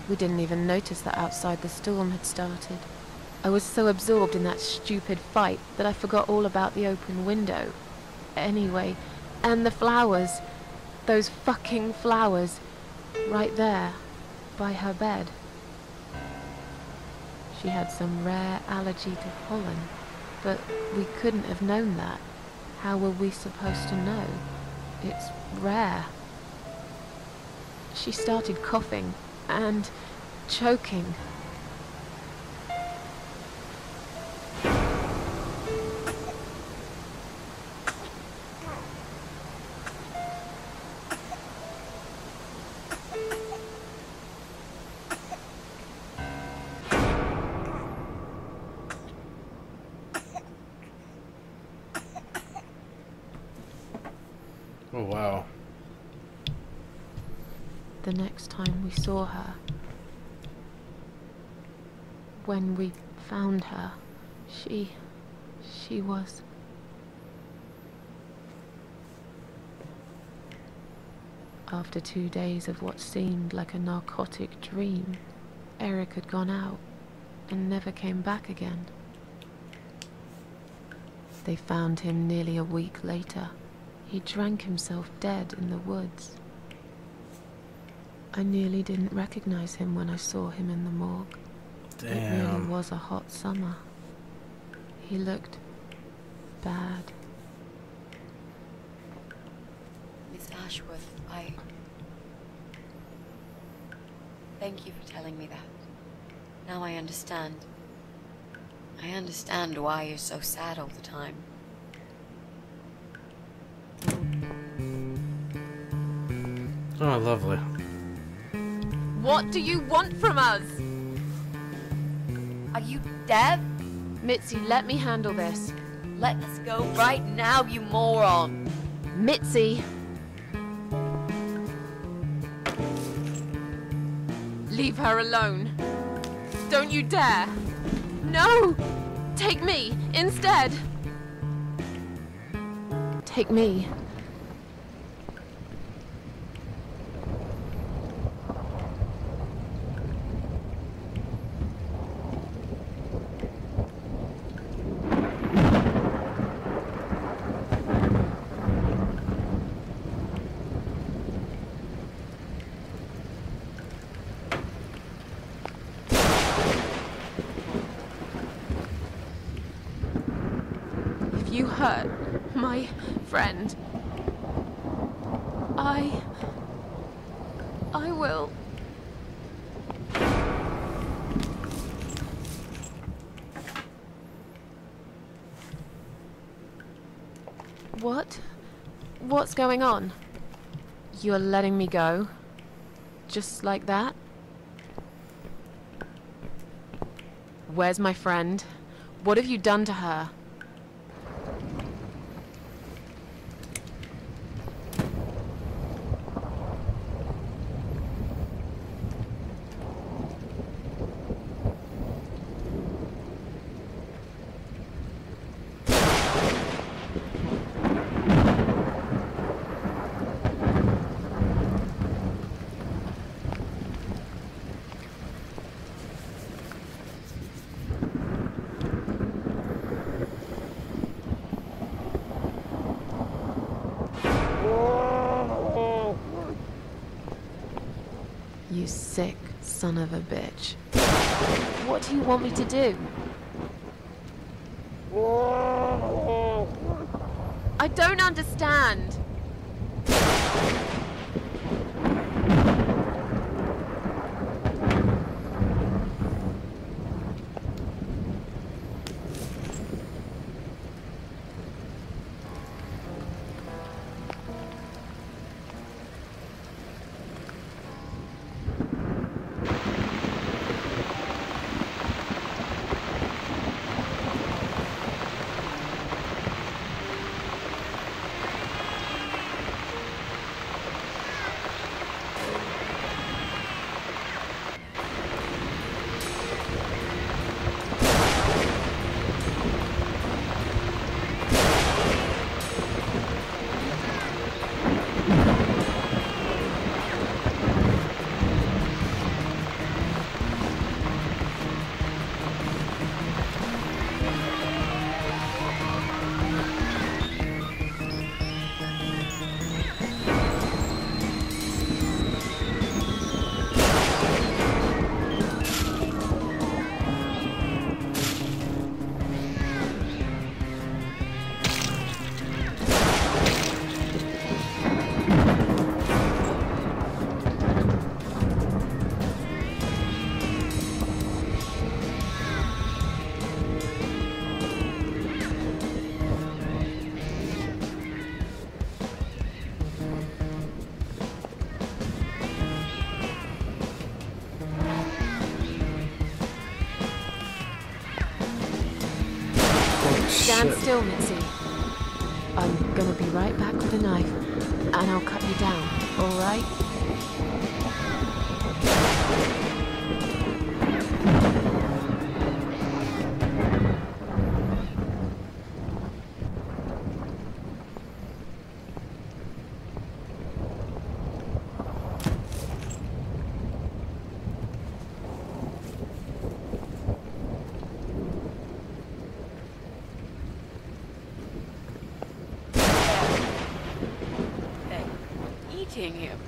We didn't even notice that outside the storm had started. I was so absorbed in that stupid fight that I forgot all about the open window. Anyway, and the flowers. Those fucking flowers. Right there, by her bed. She had some rare allergy to pollen, but we couldn't have known that. How were we supposed to know? It's rare. She started coughing and choking. Oh, wow. The next time we saw her, when we found her, she was... After 2 days of what seemed like a narcotic dream, Eric had gone out and never came back again. They found him nearly a week later. He drank himself dead in the woods. I nearly didn't recognize him when I saw him in the morgue. Damn. It really was a hot summer. He looked bad. Miss Ashworth, Thank you for telling me that. Now I understand. I understand why you're so sad all the time. Oh, lovely. What do you want from us? Are you Deb? Mitzi, let me handle this. Let us go right now, you moron! Mitzi! Leave her alone. Don't you dare! No! Take me, instead! Take me. You hurt my friend. I will. What? What's going on? You're letting me go? Just like that? Where's my friend? What have you done to her? You sick son of a bitch. What do you want me to do? I don't understand. Stand still, Mitzi. I'm gonna be right back with a knife, and I'll cut you down, alright? Him.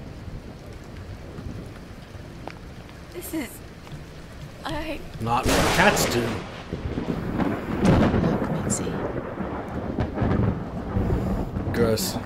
This is... Not what cats do. Don't look, Mitzi. Gross.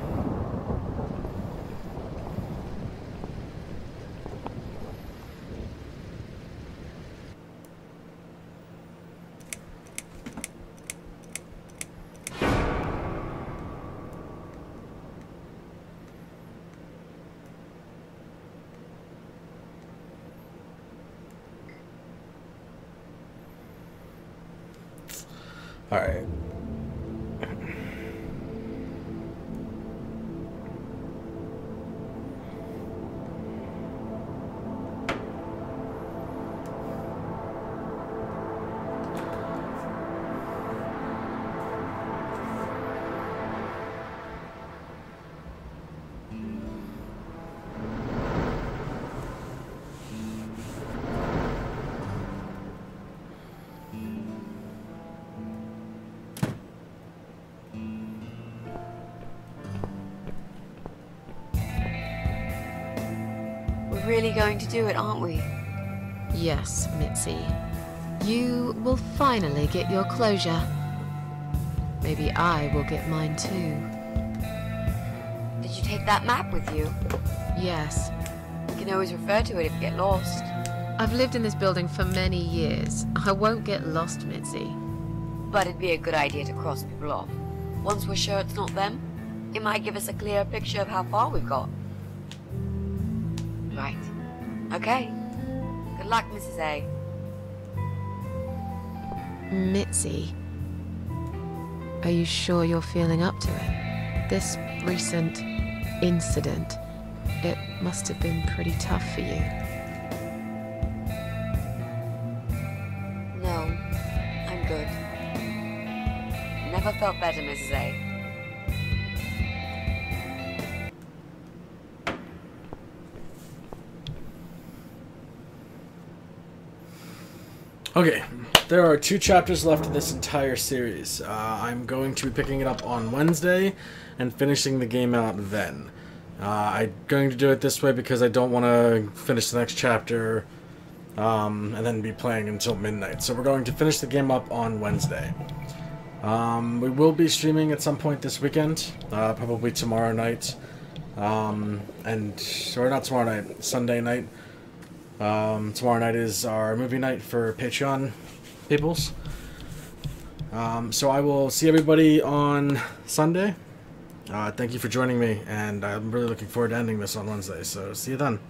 All right. Really going to do it, aren't we? Yes, Mitzi. You will finally get your closure. Maybe I will get mine too. Did you take that map with you? Yes. You can always refer to it if you get lost. I've lived in this building for many years. I won't get lost, Mitzi. But it'd be a good idea to cross people off. Once we're sure it's not them, it might give us a clearer picture of how far we've got. Right. Okay. Good luck, Mrs. A. Mitzi, are you sure you're feeling up to it? This recent incident, it must have been pretty tough for you. No, I'm good. Never felt better, Mrs. A. Okay, there are 2 chapters left in this entire series. I'm going to be picking it up on Wednesday and finishing the game out then. I'm going to do it this way because I don't want to finish the next chapter and then be playing until midnight. So we're going to finish the game up on Wednesday. We will be streaming at some point this weekend, probably tomorrow night, or not tomorrow night, Sunday night. Tomorrow night is our movie night for Patreon peoples. So I will see everybody on Sunday. Thank you for joining me, and I'm really looking forward to ending this on Wednesday, so see you then.